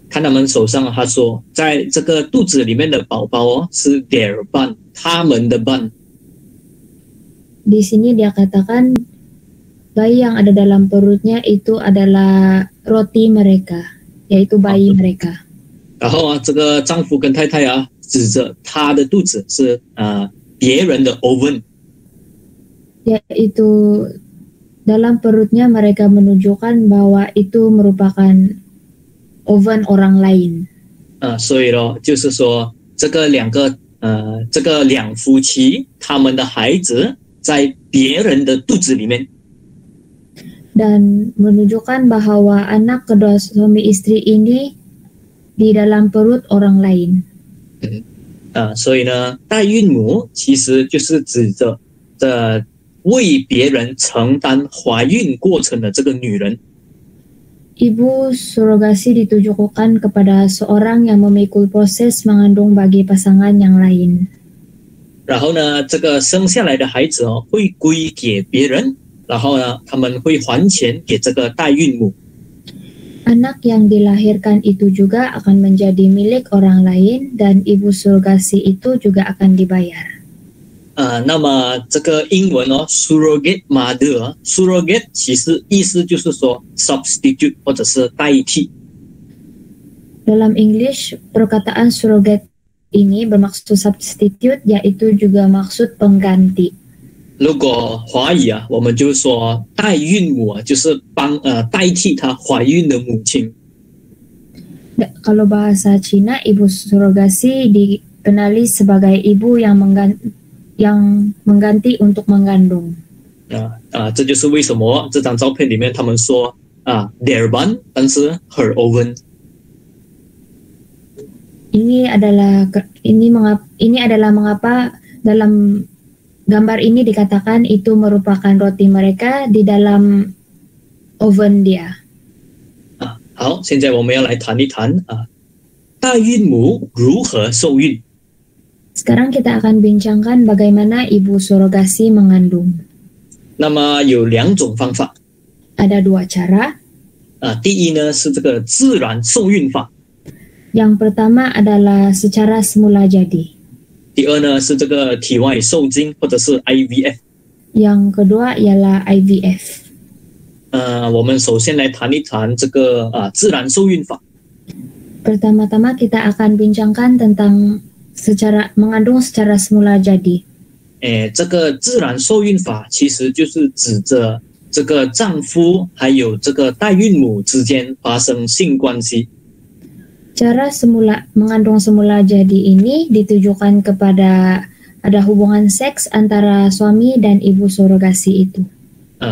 看他们手上，他说，在这个肚子里面的宝宝是 their bun， 他们的 bun。Di sini dia katakan bayi yang ada dalam perutnya itu adalah roti mereka, yaitu bayi mereka. 然后这个丈夫跟太太指着他的肚子是别人的 oven， yaitu dalam perutnya mereka menunjukkan bahwa itu merupakan oven orang lain. 所以咯，就是说这个两夫妻他们的孩子在别人的肚子里面。Dan menunjukkan bahwa anak kedua suami istri ini di dalam perut orang lain. 所以呢，代孕母其实就是指着为别人承担怀孕过程的这个女人。Ibu surogasi ditujukan kepada seorang yang memikul proses mengandung bagi pasangan yang lain. 然后呢，这个生下来的孩子会归给别人，然后呢，他们会还钱给这个代孕母。Anak yang dilahirkan itu juga akan menjadi milik orang lain dan ibu surogasi itu juga akan dibayar. 那么这个英文surrogate mother，surrogate 其实意思就是说 substitute 或者是代替。Dalam English, perkataan surrogate ini bermaksud substitute, yaitu juga maksud pengganti. 如果华语我们就说代孕母就是代替她怀孕的母亲。Kalau bahasa Cina, ibu surogasi dikenali sebagai ibu yang mengganti untuk mengandung. 这就是为什么这张照片里面他们说their bun， 但是 her oven。 Ini adalah mengapa dalam gambar ini dikatakan itu merupakan roti mereka di dalam oven dia. 好，现在我们要来谈一谈代孕母如何受孕。 Sekarang kita akan bincangkan bagaimana ibu surogasi mengandung. 那么有两种方法。 Ada dua cara. 第一呢是这个自然受孕法。 Yang pertama adalah secara semula jadi. 第二呢是这个体外受精或者是 IVF。 Yang kedua ialah IVF. 我们首先来谈一谈这个自然受孕法。 Pertama-tama kita akan bincangkan tentang mengandung secara semula jadi. 这个自然受孕法其实就是指着这个丈夫还有这个代孕母之间发生性关系。 Cara mengandung semula jadi ini ditujukan kepada ada hubungan seks antara suami dan ibu surogasi itu.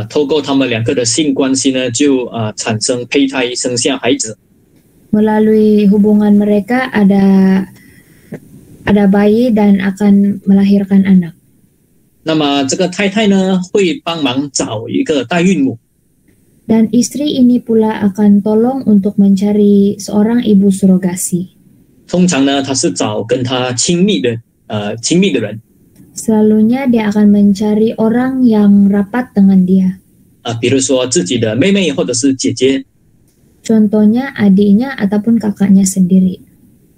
透过他们两个的性关系呢，就产生胚胎，生下孩子。 Melalui hubungan mereka ada bayi dan akan melahirkan anak. 那么这个太太呢，会帮忙找一个代孕母。 Dan istri ini pula akan tolong untuk mencari seorang ibu surogasi. 通常呢，她是找跟她亲密的人。 Selalunya dia akan mencari orang yang rapat dengan dia. 比如说自己的妹妹或者是姐姐。 Contohnya adiknya ataupun kakaknya sendiri.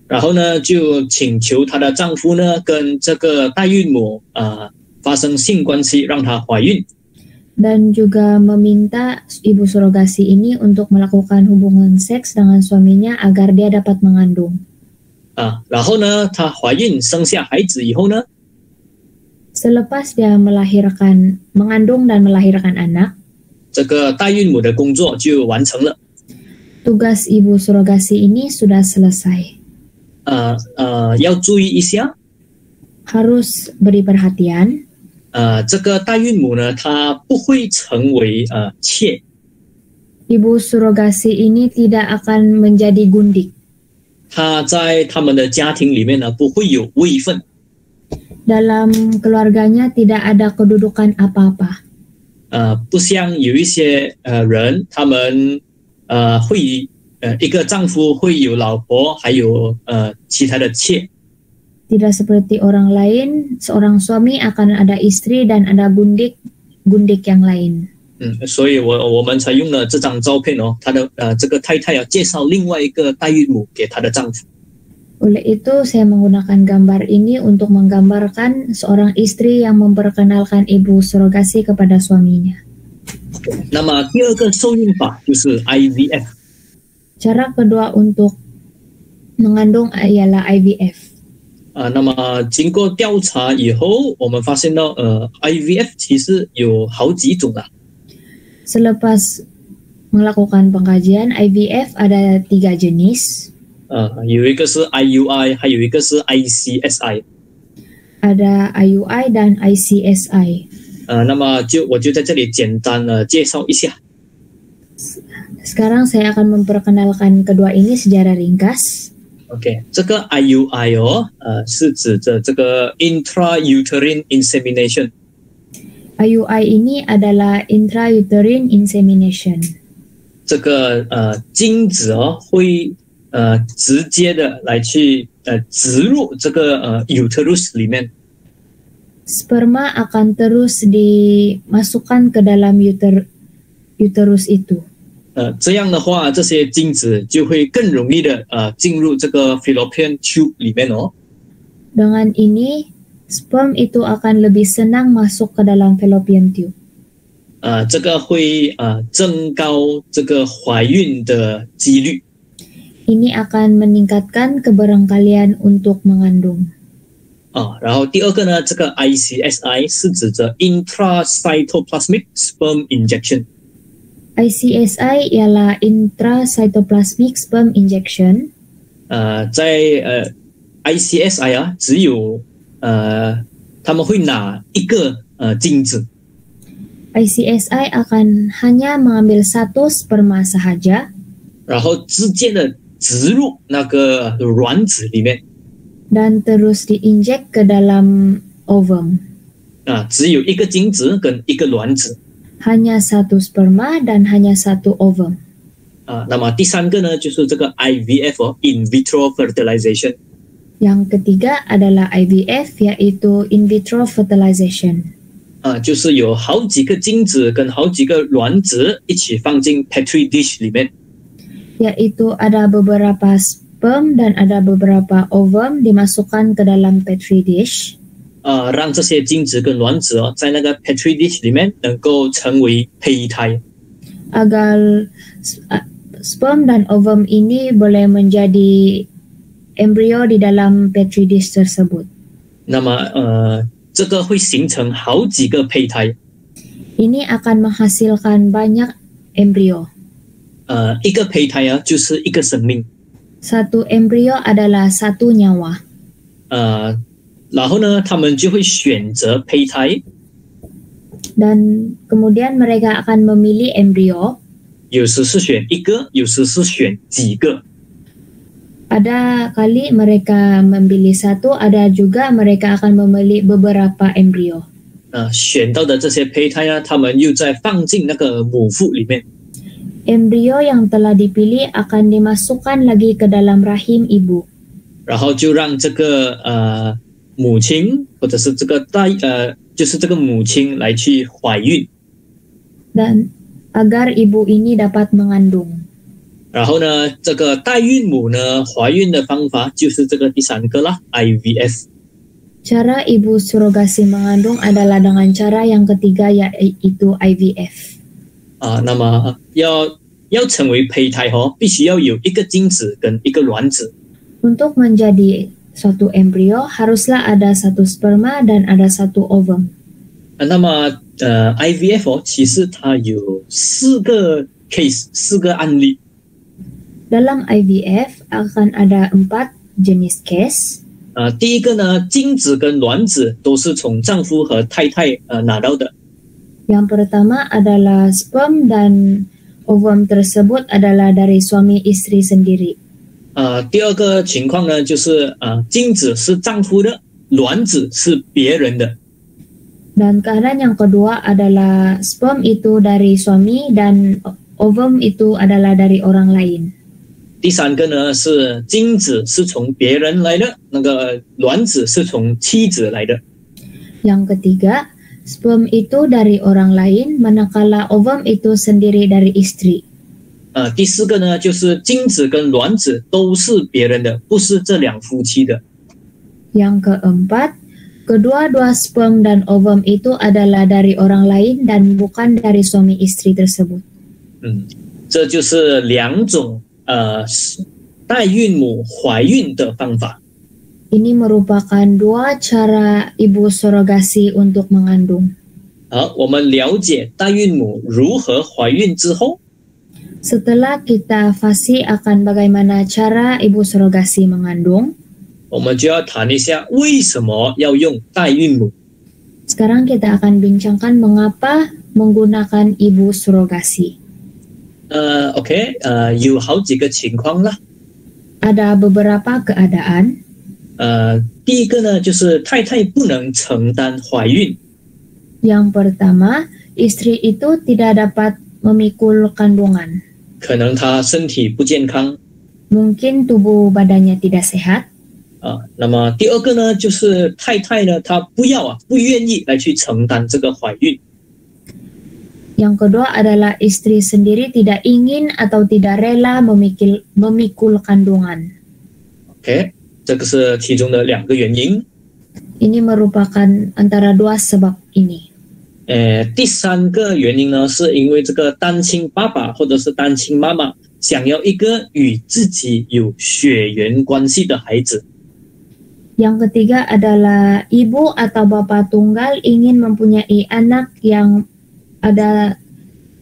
然后呢，就请求她的丈夫呢，跟这个代孕母发生性关系，让她怀孕。 Dan juga meminta ibu surogasi ini untuk melakukan hubungan seks dengan suaminya agar dia dapat mengandung. 然后呢，她怀孕生下孩子以后呢， Selepas dia mengandung dan melahirkan anak, 这个代孕母的工作就完成了。 tugas ibu surogasi ini sudah selesai. 要注意一下， Harus beri perhatian. 这个代孕母呢，她不会成为妾。 Ibu surogasi ini tidak akan menjadi gundik. 她在他们的家庭里面呢，不会有位分。 Dalam keluarganya tidak ada kedudukan apa-apa. 不像有一些人，他们会一个丈夫会有老婆，还有其他的妾。 Tidak seperti orang lain, seorang suami akan ada istri dan ada gundik yang lain. 所以我们才用了这张照片哦，他的这个太太介绍另外一个代孕母给她的丈夫。Oleh itu, saya menggunakan gambar ini untuk menggambarkan seorang istri yang memperkenalkan ibu surogasi kepada suaminya. 那么第二个受孕法就是 IVF。 Cara kedua untuk mengandung ialah IVF. 那么经过调查以后，我们发现到IVF 其实有好几种啦。Selepas melakukan pengkajian, IVF ada 3 jenis. 有一个是 IUI， 还有一个是 ICSI。 Ada IUI dan ICSI. 那么我就在这里简单介绍一下。 Sekarang saya akan memperkenalkan kedua ini secara ringkas. OK， 这个 IUI 是指着这个 intrauterine insemination。 IUI ini adalah intrauterine insemination. 这个精子会直接的来去植入这个uterus 里面。 Sperma akan terus dimasukkan ke dalam uterus itu. 这样的话，这些精子就会更容易的进入这个 fallopian tube 里面哦。 Dengan ini, sperm itu akan lebih senang masuk ke dalam fallopian tube. 这个会增高这个怀孕的几率。 Ini akan meningkatkan kebarangkalian untuk mengandung. 然后第二个呢，这个 ICSI 是指着 intracytoplasmic sperm injection。 ICSI ialah intracytoplasmic sperm injection. 在ICSI 只有他们会拿一个精子。 ICSI akan hanya mengambil 1 sperma sahaja. 然后直接的植入那个卵子里面。 Dan terus diinjek ke dalam ovum. 只有一个精子跟一个卵子。 Hanya 1 sperma dan hanya 1 ovum. 那么第三个呢，就是这个 IVF in vitro fertilization。 Yang ketiga adalah IVF, yaitu in vitro fertilization. 就是有好几个精子跟好几个卵子一起放进 petri dish 里面。 Yaitu ada beberapa sperm dan ada beberapa ovum dimasukkan ke dalam petri dish. 让这些精子跟卵子在那个 petri dish 里面能够成为胚胎。 Agar sperm dan ovum ini boleh menjadi embrio di dalam petri dish tersebut. 那么这个会形成好几个胚胎。 Ini akan menghasilkan banyak embrio. 一个胚胎就是一个生命。 Satu embrio adalah 1 nyawa. 然后呢，他们就会选择胚胎。 Dan kemudian mereka akan memilih embrio. 有时是选一个，有时是选几个。 Ada kali mereka memilih 1, ada juga mereka akan memilih beberapa embrio. 选到的这些胚胎他们又再放进那个母腹里面。 Embrio yang telah dipilih akan dimasukkan lagi ke dalam rahim ibu. 然后就让这个母亲或者是这个就是这个母亲来去怀孕。 Dan agar ibu ini dapat mengandung. 然后呢，这个代孕母呢怀孕的方法就是这个第三个啦 ，IVF。 Cara ibu surogasi mengandung adalah dengan cara yang ketiga, yaitu IVF. 那么要成为胚胎必须要有一个精子跟一个卵子。 Untuk menjadi suatu embrio haruslah ada 1 sperma dan ada 1 ovum. 那么IVF 其实它有4个 case， 4个案例。 Dalam IVF akan ada 4 jenis case. 第一个呢，精子跟卵子都是从丈夫和太太拿到的。 Yang pertama adalah sperm dan ovum tersebut adalah dari suami istri sendiri. 第二个情况呢，就是精子是丈夫的，卵子是别人的。 Dan keadaan yang kedua adalah sperm itu dari suami dan ovum itu adalah dari orang lain. 第三个呢是精子是从别人来的，那个卵子是从妻子来的。 Yang ketiga, sperm itu dari orang lain, manakala ovum itu sendiri dari istri. 第四个呢，就是精子跟卵子都是别人的，不是这两夫妻的。 Yang keempat, kedua-dua sperm dan ovum itu adalah dari orang lain dan bukan dari suami istri tersebut. 这就是两种代孕母怀孕的方法。 Ini merupakan dua cara ibu surogasi untuk mengandung. 好，我们了解代孕母如何怀孕之后， Setelah kita fasih akan bagaimana cara ibu surogasi mengandung, 我们就要谈一下为什么要用代孕母。 sekarang kita akan bincangkan mengapa menggunakan ibu surogasi. OK， 有好几个情况啦。 Ada beberapa keadaan. 第一个呢，就是太太不能承担怀孕。 Yang pertama, istri itu tidak dapat memikul kandungan. 可能她身体不健康 Mungkin tubuh badannya tidak sehat. 那么第二个呢，就是太太呢，她不愿意来去承担这个怀孕。 Yang kedua adalah istri sendiri tidak ingin atau tidak rela memikul kandungan. OK， 这个是其中的两个原因。 Ini merupakan antara dua sebab ini. 第三个原因呢，是因为这个单亲爸爸或者是单亲妈妈想要一个与自己有血缘关系的孩子。 Yang ketiga adalah ibu atau bapak tunggal ingin mempunyai anak yang ada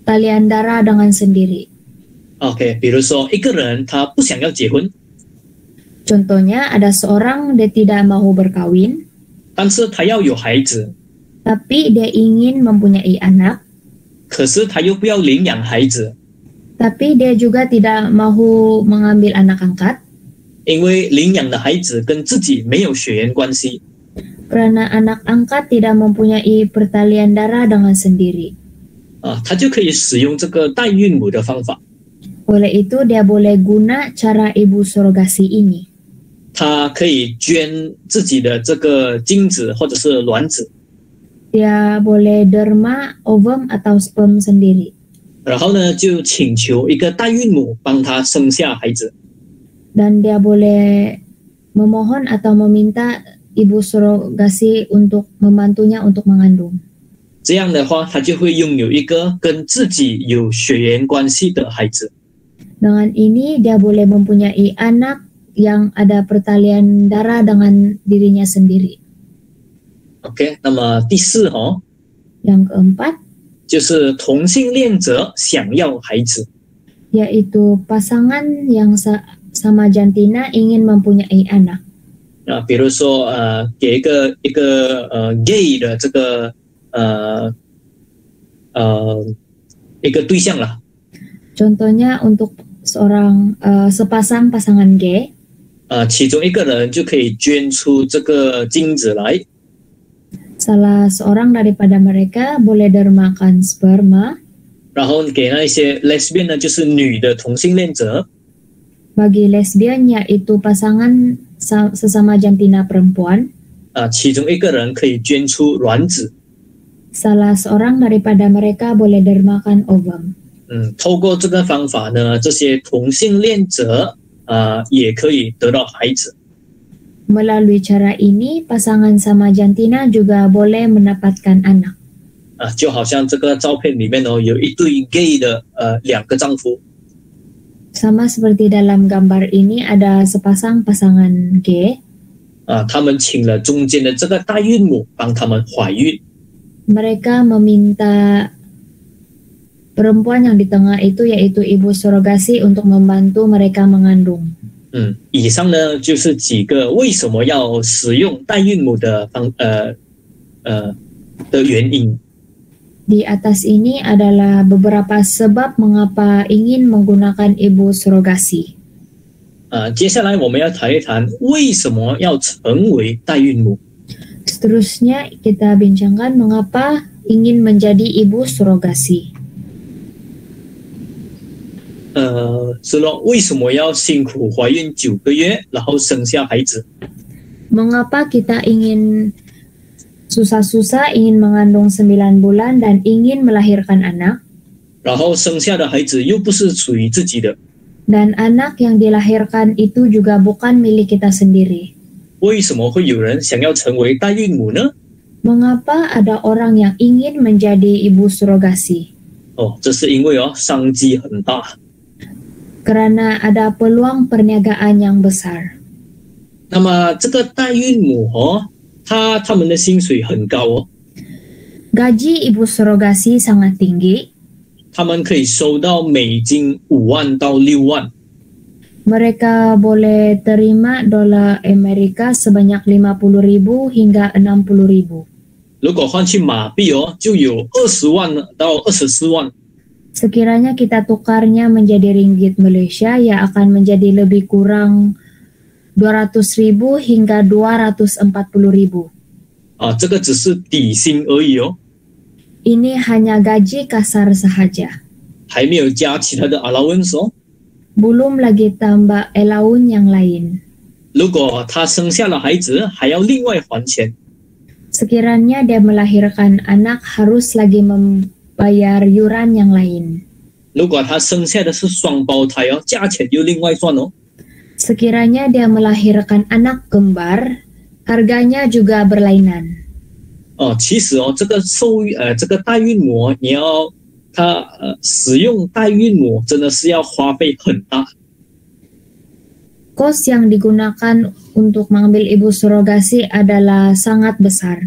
talian darah dengan sendiri. OK， 比如说一个人他不想要结婚， Contohnya ada seorang dia tidak mau berkawin, 但是他要有孩子， tapi dia ingin mempunyai anak, 可是他又不要领养孩子， tapi dia juga tidak mau mengambil anak angkat, 因为领养的孩子跟自己没有血缘关系。 karena anak angkat tidak mempunyai pertalian darah dengan sendiri. 他就可以使用这个代孕母的方法。 Oleh itu dia boleh guna cara ibu surogasi ini. 他可以捐自己的这个精子或者是卵子， Dia boleh derma, ovum atau sperm sendiri. 然后呢就请求一个代孕母帮他生下孩子。 Dan dia boleh memohon atau meminta ibu surogasi untuk membantunya untuk mengandung. 这样的话，他就会拥有一个跟自己有血缘关系的孩子。 Dengan ini dia boleh mempunyai anak yang ada pertalian darah dengan dirinya sendiri. OK， 那么第四Yang keempat 就是同性恋者想要孩子。 yaitu pasangan yang sama jantina ingin mempunyai anak. 比如说给一个gay 的这个一个对象啦。 Contohnya untuk seorang sepasang pasangan gay, 其中一个人就可以捐出这个精子来， salah seorang daripada mereka boleh dermakan sperma, 然后给那一些 lesbian 呢，就是女的同性恋者， bagi lesbian yaitu pasangan sesama jantina perempuan, 其中一个人可以捐出卵子， salah seorang daripada mereka boleh dermakan ovum. 透过这个方法呢，这些同性恋者也可以得到孩子。 Melalui cara ini, pasangan sama jantina juga boleh mendapatkan anak. 就好像这个照片里面有一对 gay 的两个丈夫， Sama seperti dalam gambar ini ada sepasang pasangan gay. 他们请了中间的这个代孕母帮他们怀孕。 Mereka meminta perempuan yang di tengah itu yaitu ibu surogasi untuk membantu mereka mengandung. 以上呢就是几个为什么要使用代孕母的原因。 Di atas ini adalah beberapa sebab mengapa ingin menggunakan ibu surogasi. 接下来我们要谈一谈为什么要成为代孕母。 Seterusnya kita bincangkan mengapa ingin menjadi ibu surogasi. 是咯，为什么要辛苦怀孕9个月，然后生下孩子？ Mengapa kita ingin susah-susah ingin mengandung 9 bulan dan ingin melahirkan anak, 然后生下的孩子又不是属于自己的， dan anak yang dilahirkan itu juga bukan milik kita sendiri. 为什么会有人想要成为代孕母呢？ Mengapa ada orang yang ingin menjadi ibu surogasi? 这是因为商机很大。 Karena ada peluang perniagaan yang besar. 那么这个代孕母他们的薪水很高 Gaji ibu surogasi sangat tinggi. 他们可以收到美金5万到6万。 Mereka boleh terima dolar Amerika sebanyak 50.000 hingga 60.000. 如果换去马币就有20万到24万。 Sekiranya kita tukarnya menjadi ringgit Malaysia, ya akan menjadi lebih kurang 200.000 hingga 240.000. 这个只是底薪而已 Ini hanya gaji kasar sahaja. 还没有加其他的 allowance Belum lagi tambah allowance yang lain. 如果他生下了孩子，还要另外还钱。 Sekiranya dia melahirkan anak, harus lagi membayar yuran yang lain. 如果他生下的是双胞胎价钱又另外算 Sekiranya dia melahirkan anak kembar, harganya juga berlainan. 其实这个代孕母你要使用代孕母真的是要花费很大。 Kos yang digunakan untuk mengambil ibu surogasi adalah sangat besar.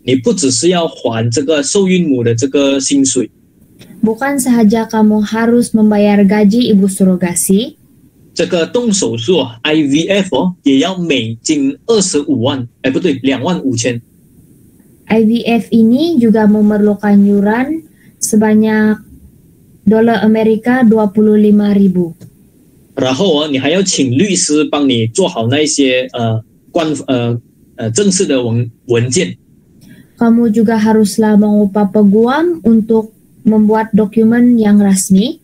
你不只是要还这个受孕母的这个薪水， Bukan sahaja kamu harus membayar gaji ibu surogasi, 这个动手术IVF 也要美金25万，不对，2万5千。 IVF ini juga memerlukan yuran sebanyak dolar Amerika 25.000. 然后你还要请律师帮你做好那些正式的文件。 Kamu juga haruslah mengupah peguam untuk membuat dokumen yang resmi.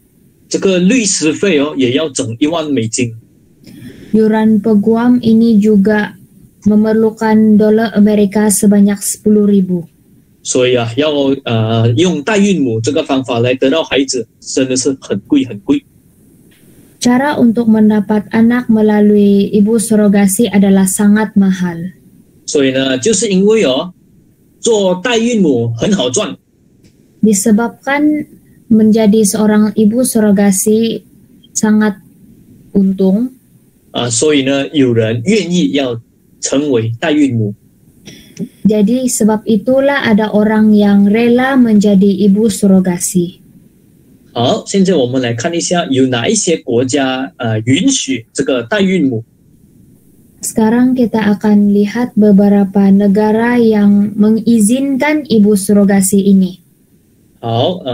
这个律师费也要整1万美金。 Yuran peguam ini juga memerlukan dolar Amerika sebanyak 10.000. 所以要用代孕母这个方法来得到孩子，真的是很贵很贵。 Cara untuk mendapat anak melalui ibu surogasi adalah sangat mahal. 所以呢，就是因为做代孕母很好赚， Disebabkan menjadi seorang ibu surogasi sangat untung, 所以呢，有人愿意要成为代孕母。 jadi sebab itulah ada orang yang rela menjadi ibu surogasi. 好，现在我们来看一下有哪一些国家允许这个代孕母。 Sekarang kita akan lihat beberapa negara yang mengizinkan ibu surogasi ini. 好，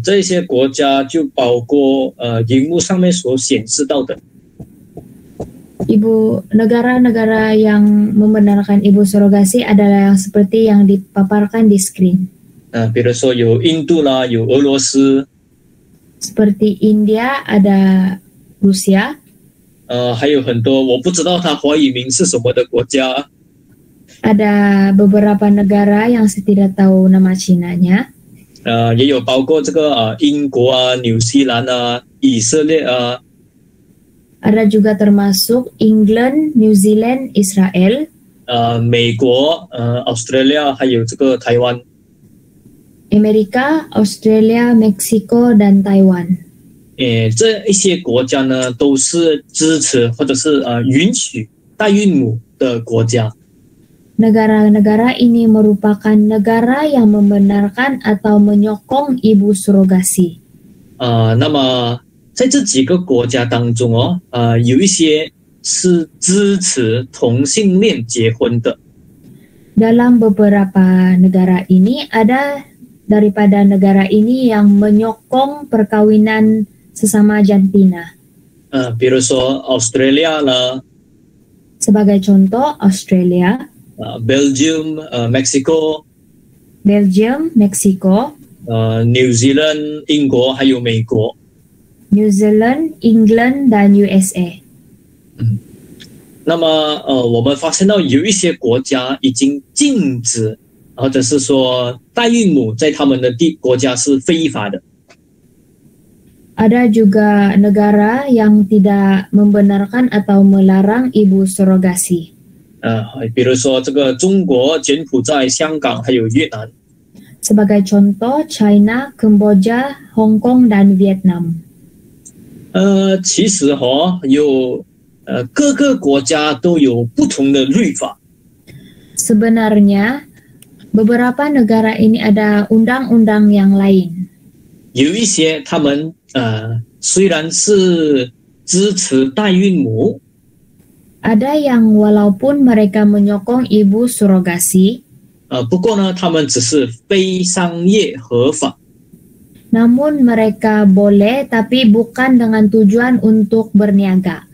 这些国家就包括荧幕上面所显示到的。 Negara-negara yang membenarkan ibu surogasi adalah yang seperti yang dipaparkan di screen. 比如说有印度啦，有俄罗斯， Seperti India, ada Rusia, 还有很多我不知道它华语名是什么的国家。 ada beberapa negara yang saya tidak tahu nama Chinanya. 也有包括这个英国啊、纽西兰啊、以色列啊。 Ada juga termasuk England, New Zealand, Israel, 美国、Australia 还有这个台湾。 Amerika, Australia, Meksiko, dan Taiwan. 这一些国家呢都是支持或者是允许代孕母的国家。 Negara-negara ini merupakan negara yang membenarkan atau menyokong ibu surogasi. 那么在这几个国家当中有一些是支持同性恋结婚的。 Dalam beberapa negara ini ada daripada negara ini yang menyokong perkawinan sesama jantina. 比如说 Australia 啦， Sebagai contoh, Australia, Belgium、Mexico、 Belgium, Meksiko, New Zealand、英国还有美国。 New Zealand, England, dan USA. 那么我们发现到有一些国家已经禁止或者是说代孕母在他们的国家是非法的。 Ada juga negara yang tidak membenarkan atau melarang ibu surogasi. 比如说这个中国、柬埔寨、香港还有越南。 Sebagai contoh, China, Kamboja, Hong Kong, dan Vietnam. 其实各个国家都有不同的律法。 Sebenarnya, beberapa negara ini ada undang-undang yang lain. 有一些他们虽然是支持代孕母， Ada yang walaupun mereka menyokong ibu surogasi, 不过呢，他们只是非商业合法。 namun mereka boleh tapi bukan dengan tujuan untuk berniaga.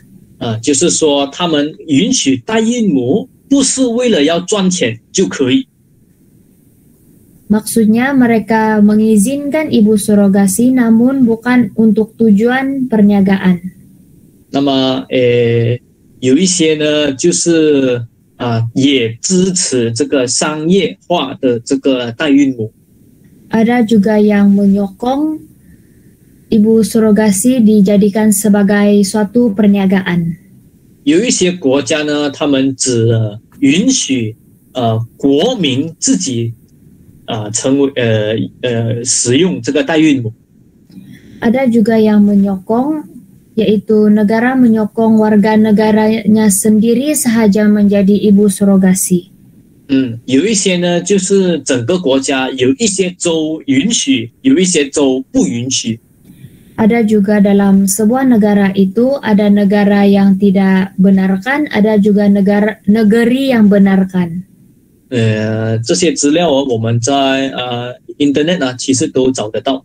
就是说他们允许代孕母不是为了要赚钱就可以。 Maksudnya mereka mengizinkan ibu surogasi namun bukan untuk tujuan perniagaan. 那么有一些呢就是也支持这个商业化的这个代孕母。 Ada juga yang menyokong ibu surogasi dijadikan sebagai suatu perniagaan. 有一些国家呢，他们只允许国民自己成为使用这个代孕母。 Ada juga yang menyokong, yaitu negara menyokong warga negaranya sendiri sahaja menjadi ibu surogasi. 有一些呢，就是整个国家有一些州允许，有一些州不允许。 Ada juga dalam sebuah negara itu ada negara yang tidak benarkan, ada juga negeri yang benarkan. 这些资料我们在internet 其实都找得到。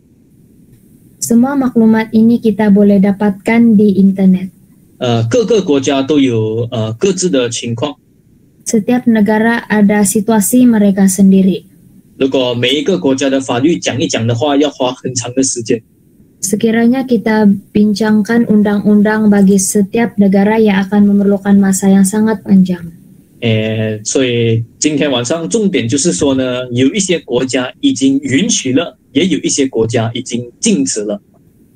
Semua maklumat ini kita boleh dapatkan di internet. 各个国家都有各自的情况。 Setiap negara ada situasi mereka sendiri. 如果每一个国家的法律讲一讲的话，要花很长的时间。 Sekiranya kita bincangkan undang-undang bagi setiap negara yang akan memerlukan masa yang sangat panjang. 所以今天晚上重点就是说呢，有一些国家已经允许了，也有一些国家已经禁止了。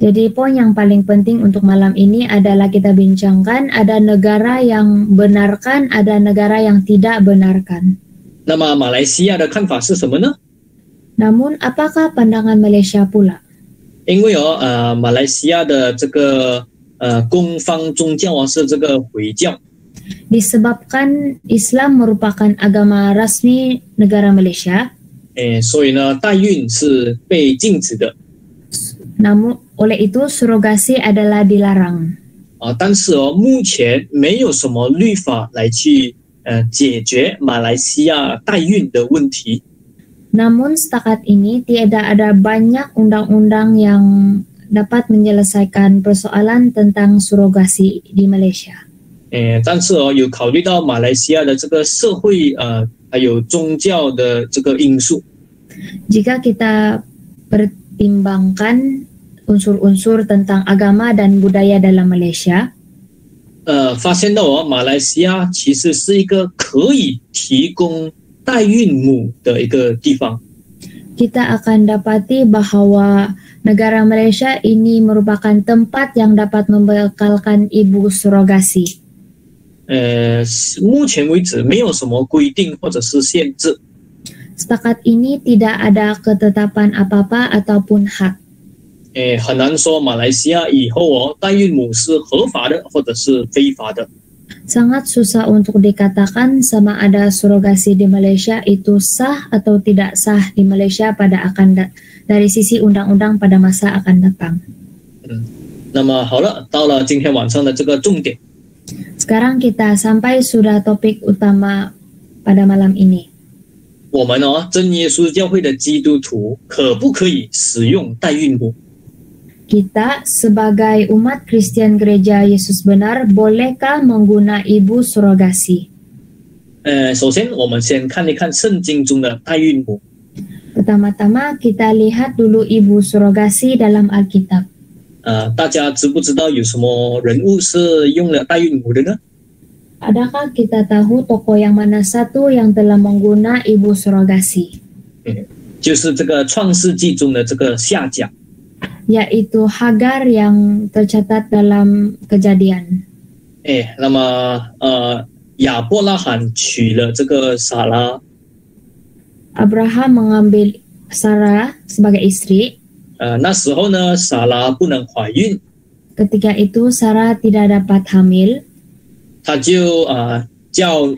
Jadi poin yang paling penting untuk malam ini adalah kita bincangkan ada negara yang benarkan, ada negara yang tidak benarkan. 那么马来西亚的看法是什么呢？ Namun apakah pandangan Malaysia pula? 因为马来西亚的这个官方宗教是这个回教。 Disebabkan Islam merupakan agama rasmi negara Malaysia, 所以呢，代孕是被禁止的。 namun oleh itu surogasi adalah dilarang. 但是目前没有什么律法来去解决马来西亚代孕的问题。 Namun setakat ini tidak ada banyak undang-undang yang dapat menyelesaikan persoalan tentang surogasi di Malaysia. 但是有考虑到马来西亚的这个社会还有宗教的这个因素。 Jika kita pertimbangkan unsur-unsur tentang agama dan budaya dalam Malaysia, 发现到马来西亚其实是一个可以提供代孕母的一个地方。 kita akan dapati bahwa negara Malaysia ini merupakan tempat yang dapat membekalkan ibu surogasi. 目前为止没有什么规定或者是限制。 Setakat ini tidak ada ketetapan apa-apa ataupun hak. 很难说马来西亚以后代孕母是合法的或者是非法的。 Sangat susah untuk dikatakan sama ada surogasi di Malaysia itu sah atau tidak sah di Malaysia dari sisi undang-undang pada masa akan datang. 那么好了，到了今天晚上的这个重点。 Sekarang kita sampai sudah topik utama pada malam ini. 我们真耶稣教会的基督徒可不可以使用代孕母？ Kita sebagai umat Kristen Gereja Yesus Benar, bolehkah menggunakan ibu surogasi? 首先我们先看一看圣经中的代孕母。 Pertama-tama kita lihat dulu ibu surogasi dalam Alkitab. 大家知不知道有什么人物是用了代孕母的呢？ Adakah kita tahu tokoh yang mana satu yang telah mengguna ibu surogasi? 就是这个创世纪中的这个夏甲。 Yaitu Hagar yang tercatat dalam Kejadian. 那么亚伯拉罕娶了这个撒拉， Abraham mengambil Sarah sebagai istri. 那时候呢，撒拉不能怀孕， Ketika itu Sarah tidak dapat hamil. 他就叫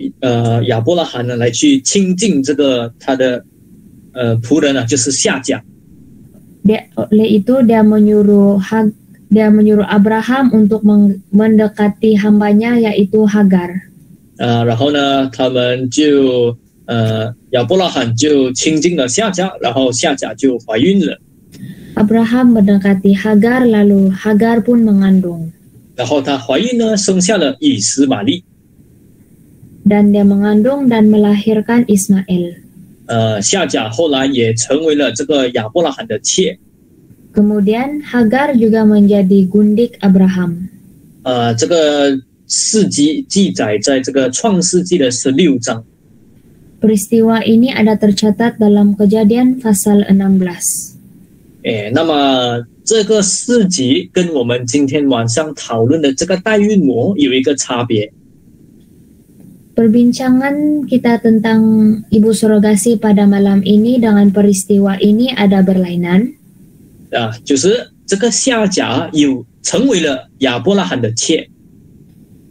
亚伯拉罕呢来去亲近这个他的仆人啊，就是夏甲。 Oleh itu dia menyuruh Abraham untuk mendekati hambanya yaitu Hagar. 然后呢，他们就亚伯拉罕就亲近了夏甲，然后夏甲就怀孕了。 Abraham mendekati Hagar lalu Hagar pun mengandung. 然后她怀孕呢，生下了以实玛利。 Dan dia mengandung dan melahirkan Ismail. 夏甲后来也成为了这个亚伯拉罕的妾。 Kemudian Hagar juga menjadi gundik Abraham. 这个事迹记载在这个创世纪的16章。 Peristiwa ini ada tercatat dalam Kejadian pasal 16. 那么这个事迹跟我们今天晚上讨论的这个代孕母有一个差别。 Perbincangan kita tentang ibu surogasi pada malam ini dengan peristiwa ini ada berlainan. 就是这个夏甲有成为了亚伯拉罕的妾。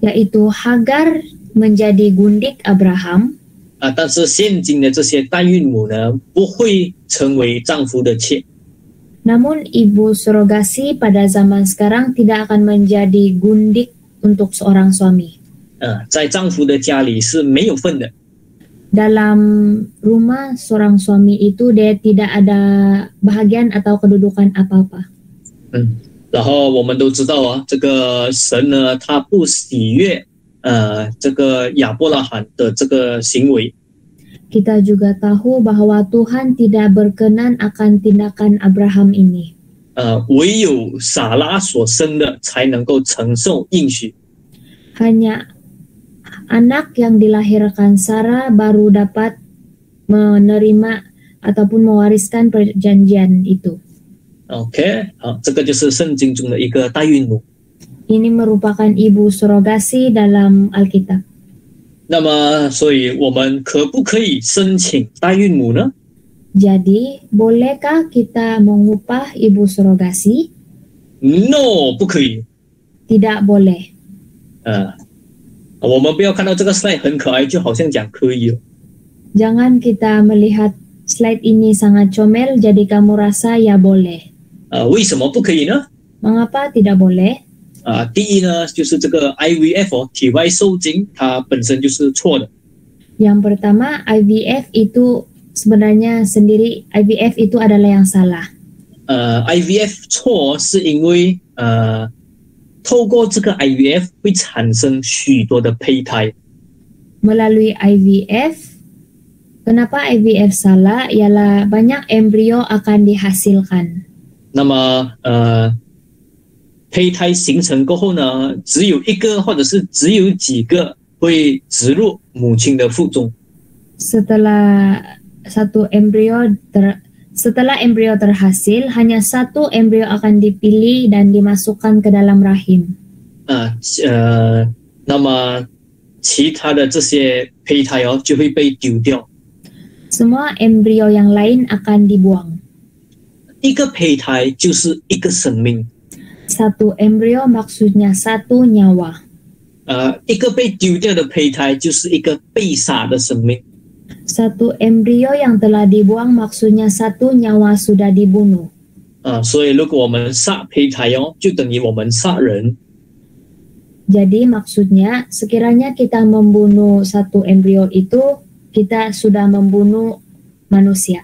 Yaitu Hagar menjadi gundik Abraham. 但是现今的这些代孕母呢，不会成为丈夫的妾。 Namun ibu surogasi pada zaman sekarang tidak akan menjadi gundik untuk seorang suami. 在丈夫的家里是没有份的。 Dalam rumah seorang suami itu dia tidak ada bahagian atau kedudukan apa-apa. 然后我们都知道啊，这个神呢，他不喜悦这个亚伯拉罕的这个行为。 Kita juga tahu bahwa Tuhan tidak berkenan akan tindakan Abraham ini. 唯有撒拉所生的才能够承受应许。 Hanya anak yang dilahirkan Sarah baru dapat menerima ataupun mewariskan perjanjian itu. OK， 好，这个就是圣经中的一个代孕母。 Ini merupakan ibu surogasi dalam Alkitab. 那么，所以我们可不可以申请代孕母呢？ Jadi, bolehkah kita mengupah ibu surogasi? No， 不可以。 Tidak boleh. 我们不要看到这个 slide 很可爱，就好像讲可以哦。 Jangan kita melihat slide ini sangat comel, jadi kamu rasa ya boleh. 为什么不可以呢？ Mengapa tidak boleh? 第一呢，就是这个 IVF 体外受精，它本身就是错的。 Yang pertama, IVF itu sebenarnya sendiri IVF itu adalah yang salah. IVF 错是因为透过这个 IVF 会产生许多的胚胎。 Melalui IVF, kenapa IVF salah? Ialah banyak embrio akan dihasilkan. 那么胚胎形成过后呢，只有一个或者是只有几个会植入母亲的腹中。 Setelah embrio terhasil, hanya satu embrio akan dipilih dan dimasukkan ke dalam rahim. 那么其他的这些胚胎就会被丢掉。 Semua embrio yang lain akan dibuang. 一个胚胎就是一个生命。 Satu embrio maksudnya satu nyawa. 一个被丢掉的胚胎就是一个被杀的生命。 Satu embrio yang telah dibuang maksudnya satu nyawa sudah dibunuh. 所以如果我们杀胚胎就等于我们杀人。 Jadi maksudnya sekiranya kita membunuh satu embrio itu, kita sudah membunuh manusia.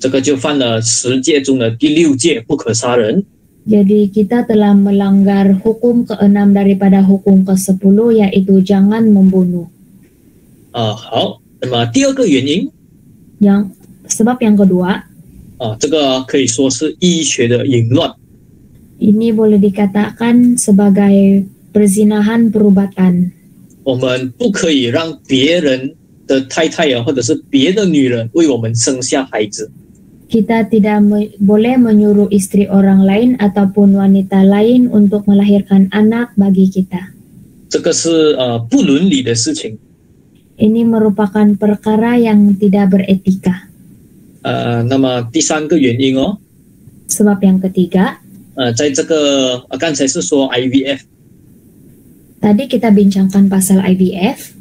这个就犯了10诫中的第6诫，不可杀人。 Jadi kita telah melanggar hukum ke-6 daripada hukum ke-10, yaitu jangan membunuh. 好，那么第二个原因， sebab yang kedua, 这个可以说是医学的淫乱。 ini boleh dikatakan sebagai perzinahan perubatan. 我们不可以让别人的太太啊，或者是别的女人为我们生下孩子。Kita tidak boleh menyuruh istri orang lain ataupun wanita lain untuk melahirkan anak bagi kita. 这个是不伦理的事情。 Ini merupakan perkara yang tidak beretika. 那么第三个原因哦， Sebab yang ketiga, 在这个刚才是说 IVF， tadi kita bincangkan pasal IVF.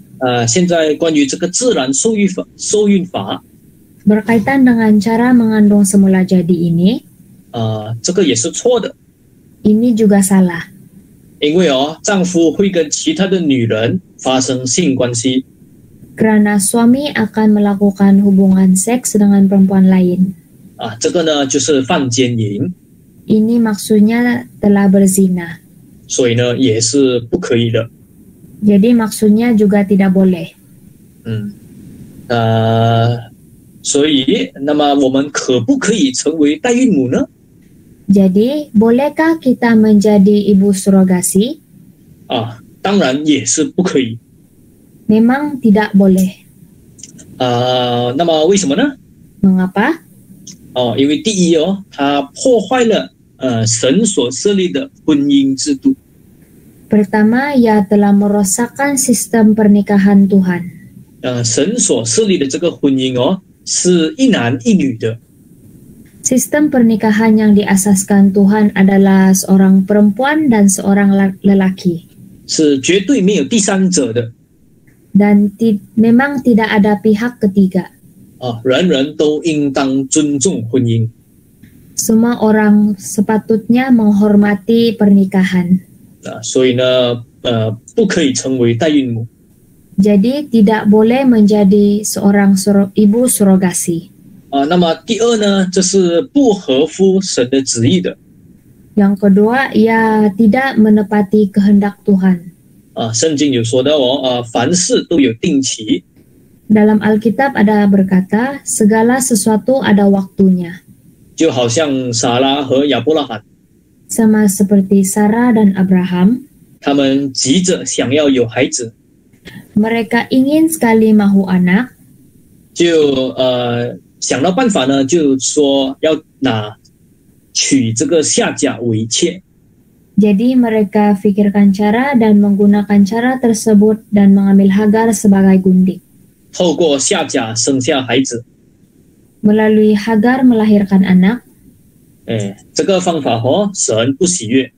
现在关于这个自然受孕法， Berkaitan dengan cara mengandung semula jadi ini, 这个也是错的， ini juga salah. 因为丈夫会跟其他的女人发生性关系， Karena suami akan melakukan hubungan seks dengan perempuan lain. 这个呢就是犯奸淫， Ini maksudnya telah berzina. 所以呢也是不可以的。 Jadi maksudnya juga tidak boleh. 所以那么我们可不可以成为代孕母呢？ Jadi, bolehkah kita menjadi ibu surogasi? 当然也是不可以。 Memang tidak boleh. 那么为什么呢？ Mengapa? 因为第一它破坏了神所设立的婚姻制度。 Pertama, ia telah merosakkan sistem pernikahan Tuhan. 神所设立的这个婚姻是一男一女的。 Sistem pernikahan yang diasaskan Tuhan adalah seorang perempuan dan seorang lelaki. 是绝对没有第三者的。 Dan memang tidak ada pihak ketiga. 人人都应当尊重婚姻。 Semua orang sepatutnya menghormati pernikahan. 所以呢，不可以成为代孕母。 Jadi tidak boleh menjadi seorang ibu surogasi. 那么第二呢，这是不合乎神的旨意的。 Yang kedua, ia tidak menepati kehendak Tuhan. 圣经有说到凡事都有定期。 Dalam Alkitab ada berkata, segala sesuatu ada waktunya. 就好像撒拉和亚伯拉罕， Sama seperti Sarah dan Abraham, 他们急着想要有孩子， mereka ingin sekali mahu anak, 就想到办法呢，就说要娶这个夏甲为妾。 jadi mereka pikirkan cara dan menggunakan cara tersebut dan mengambil Hagar sebagai gundik. 透过夏甲生下孩子。 Melalui Hagar melahirkan anak. 这个方法神不喜悦。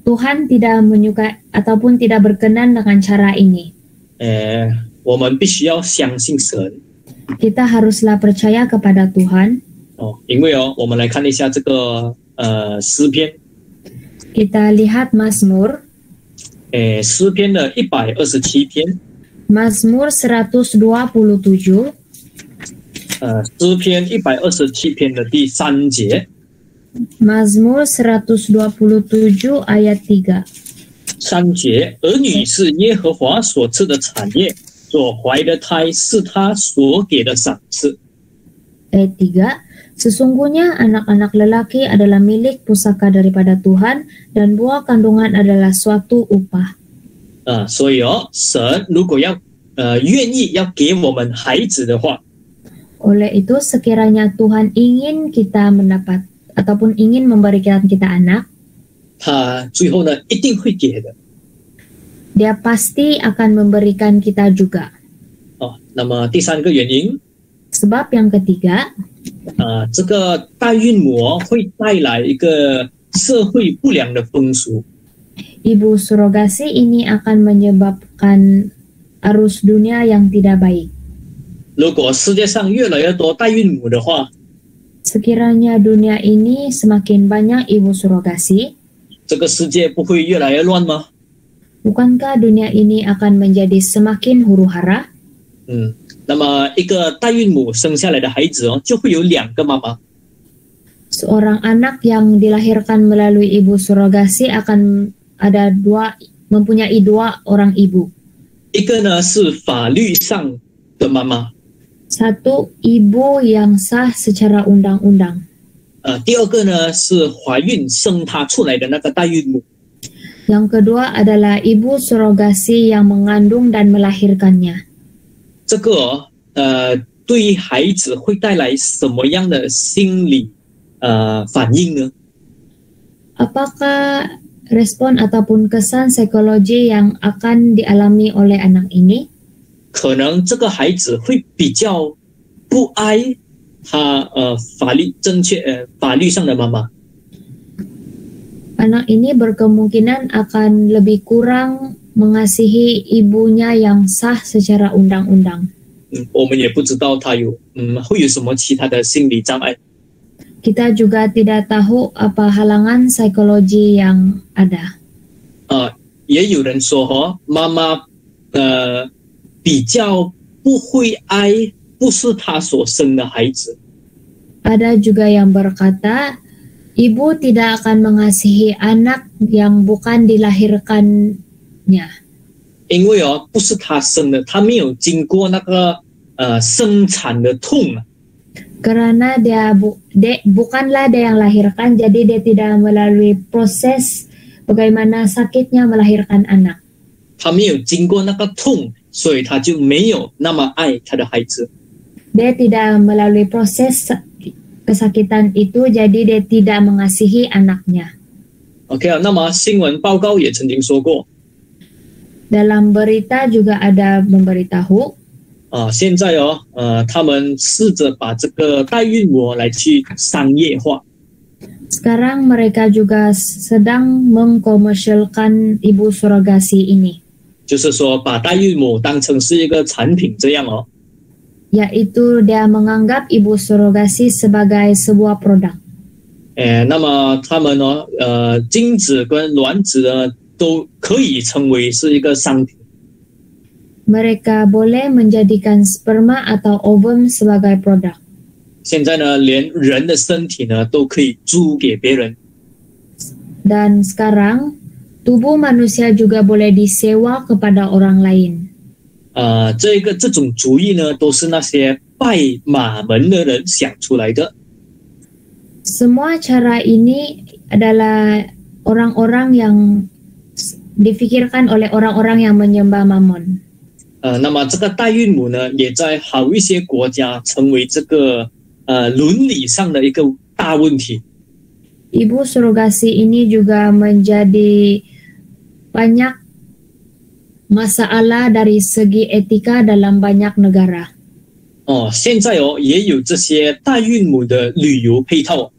Tuhan tidak menyukai ataupun tidak berkenan dengan cara ini. 我们必须要相信神。 Kita haruslah percaya kepada Tuhan. 因为我们来看一下这个诗篇。 Kita lihat Mazmur. 诗篇的127篇。 Mazmur 127. 诗篇127篇的第3节。 Mazmur 127 ayat 3. 3节，儿女是耶和华所赐的产业，所怀的胎是他所给的赏赐。 Ayat 3. Sesungguhnya anak-anak lelaki adalah milik pusaka daripada Tuhan dan buah kandungan adalah suatu upah. 所以神如果要愿意要给我们孩子的话， Oleh itu sekiranya Tuhan ingin kita mendapat ataupun ingin memberikan kita anak, 他最后呢一定会给的。 Dia pasti akan memberikan kita juga. 那么第三个原因， Sebab yang ketiga, 这个代孕母会带来一个社会不良的风俗。 ibu surogasi ini akan menyebabkan arus dunia yang tidak baik. 如果世界上越来越多代孕母的话， Sekiranya dunia ini semakin banyak ibu surogasi, 这个世界不会越来越乱吗？ bukankah dunia ini akan menjadi semakin huru-hara? 那么一个代孕母生下来的孩子就会有2个妈妈。 Seorang anak yang dilahirkan melalui ibu surogasi akan mempunyai 2 orang ibu. 一个呢是法律上的妈妈， Satu, ibu yang sah secara undang-undang. 第二个呢是怀孕生他出来的那个代孕母。Yang kedua adalah ibu surogasi yang mengandung dan melahirkannya. 这个对于孩子会带来什么样的心理反应呢？ Apakah respon ataupun kesan psikologi yang akan dialami oleh anak ini? 可能这个孩子会比较不爱他法律上的妈妈。 Anak ini berkemungkinan akan lebih kurang mengasihi ibunya yang sah secara undang-undang. 我们也不知道他会有什么其他的心理障碍。 Kita juga tidak tahu apa halangan psikologi yang ada. 也有人说妈妈比较不会爱不是他所生的孩子。 Ada juga yang berkata, ibu tidak akan mengasihi anak yang bukan dilahirkannya. 因为不是他生的，他没有经过那个生产的痛。 Karena bukanlah dia yang lahirkan, jadi dia tidak melalui proses bagaimana sakitnya melahirkan anak. 他没有经过那个痛，所以他就没有那么爱他的孩子。 Dia tidak melalui proses kesakitan itu, jadi dia tidak mengasihi anaknya. OK 那么新闻报告也曾经说过， Dalam berita juga ada memberitahu, 现在他们试着把这个代孕母来去商业化。 sekarang mereka juga sedang mengkomersialkan ibu surogasi ini. 就是说把代孕母当成是一个产品这样Yaitu dia menganggap ibu surogasi sebagai sebuah produk. 那么他们精子跟卵子呢都可以称为是一个商品。 Mereka boleh menjadikan sperma atau ovum sebagai produk. 现在呢，连人的身体呢都可以租给别人。 Dan sekarang tubuh manusia juga boleh disewa kepada orang lain. 这种主意呢，都是那些拜马门的人想出来的。 Semua cara ini adalah orang-orang yang difikirkan oleh orang-orang yang menyembah Mammon. 那么这个代孕母呢，也在好一些国家成为这个伦理上的一个大问题。 Ibu surogasi ini juga menjadi banyak masalah dari segi etika dalam banyak negara. 现在也有这些代孕母的旅游配套。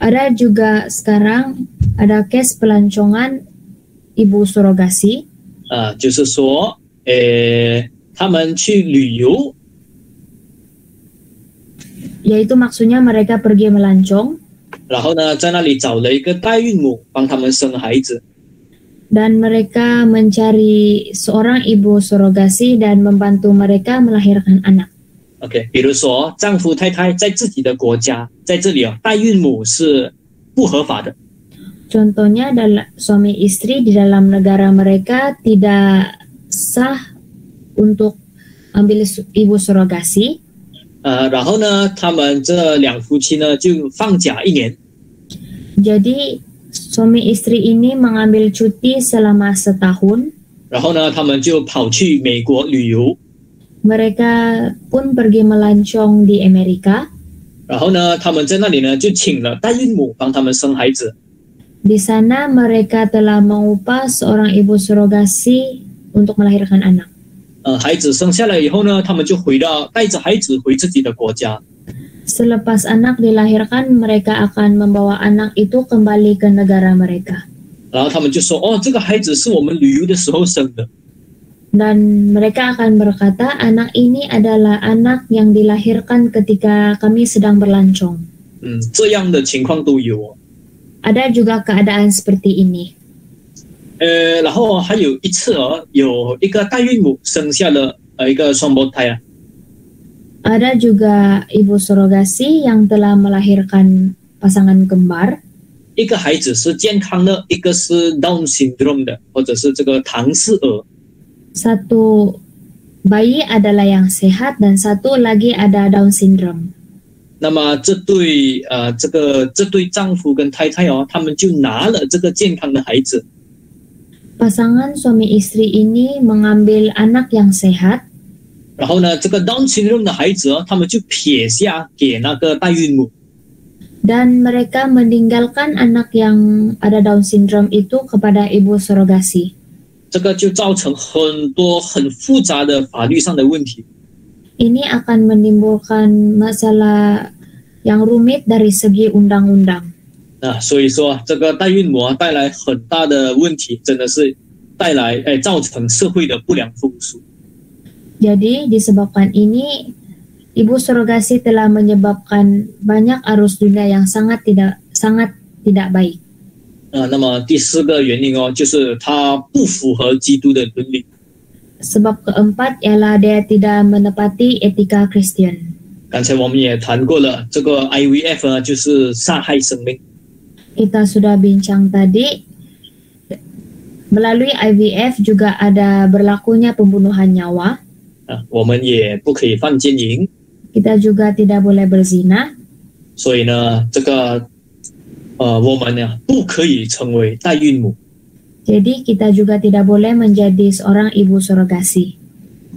Ada juga sekarang ada case pelancongan ibu surogasi. 就是说，他们去旅游， Yaitu maksudnya mereka pergi melancong. 然后呢，在那里找了一个代孕母帮他们生孩子。 Dan mereka mencari seorang ibu surogasi dan membantu mereka melahirkan anak. OK， 比如说丈夫太太在自己的国家，在这里代孕母是不合法的。 Contohnya adalah suami istri di dalam negara mereka tidak sah untuk ambil ibu surogasi. 然后呢，他们这两夫妻呢就放假1年。 Jadi suami istri ini mengambil cuti selama setahun. 然后呢，他们就跑去美国旅游。 Mereka pun pergi melancong di Amerika. 然后呢，他们在那里呢就请了代孕母帮他们生孩子。 Di sana mereka telah mengupah seorang ibu surogasi untuk melahirkan anak. 孩子生下来以后呢，他们就带着孩子回自己的国家。 Selepas anak dilahirkan, mereka akan membawa anak itu kembali ke negara mereka. 然后他们就说：“这个孩子是我们旅游的时候生的。” Dan mereka akan berkata, anak ini adalah anak yang dilahirkan ketika kami sedang berlancong. 这样的情况都有。 Ada juga keadaan seperti ini. 然后还有一次有一个代孕母生下了一个双胞胎。 Ada juga ibu surogasi yang telah melahirkan pasangan kembar. 一个孩子是健康的，一个是 Down syndrome 的，或者是这个唐氏儿。 Satu bayi adalah yang sehat dan satu lagi ada Down syndrome. 那么这对丈夫跟太太他们就拿了这个健康的孩子。Pasangan suami istri ini mengambil anak yang sehat, 然后呢，这个 Down syndrome 的孩子他们就撇下给那个代孕母。 dan mereka meninggalkan anak yang ada Down syndrome itu kepada ibu surogasi. 这个就造成很多很复杂的法律上的问题。 Ini akan menimbulkan masalah yang rumit dari segi undang-undang. 所以说这个代孕母带来很大的问题，真的是带来造成社会的不良风俗。 Jadi disebabkan ini, ibu surogasi telah menyebabkan banyak arus dunia yang sangat tidak baik. 那么第四个原因就是它不符合基督的伦理。 Sebab keempat ialah dia tidak menepati etika Kristen. 刚才我们也谈过了，这个 IVF 呢就是杀害生命。 Kita sudah bincang tadi, melalui IVF juga ada berlakunya pembunuhan nyawa. 我们也不可以犯奸淫。 Kita juga tidak boleh berzina. 所以呢，这个我们呢不可以成为代孕母。 Jadi kita juga tidak boleh menjadi seorang ibu surogasi.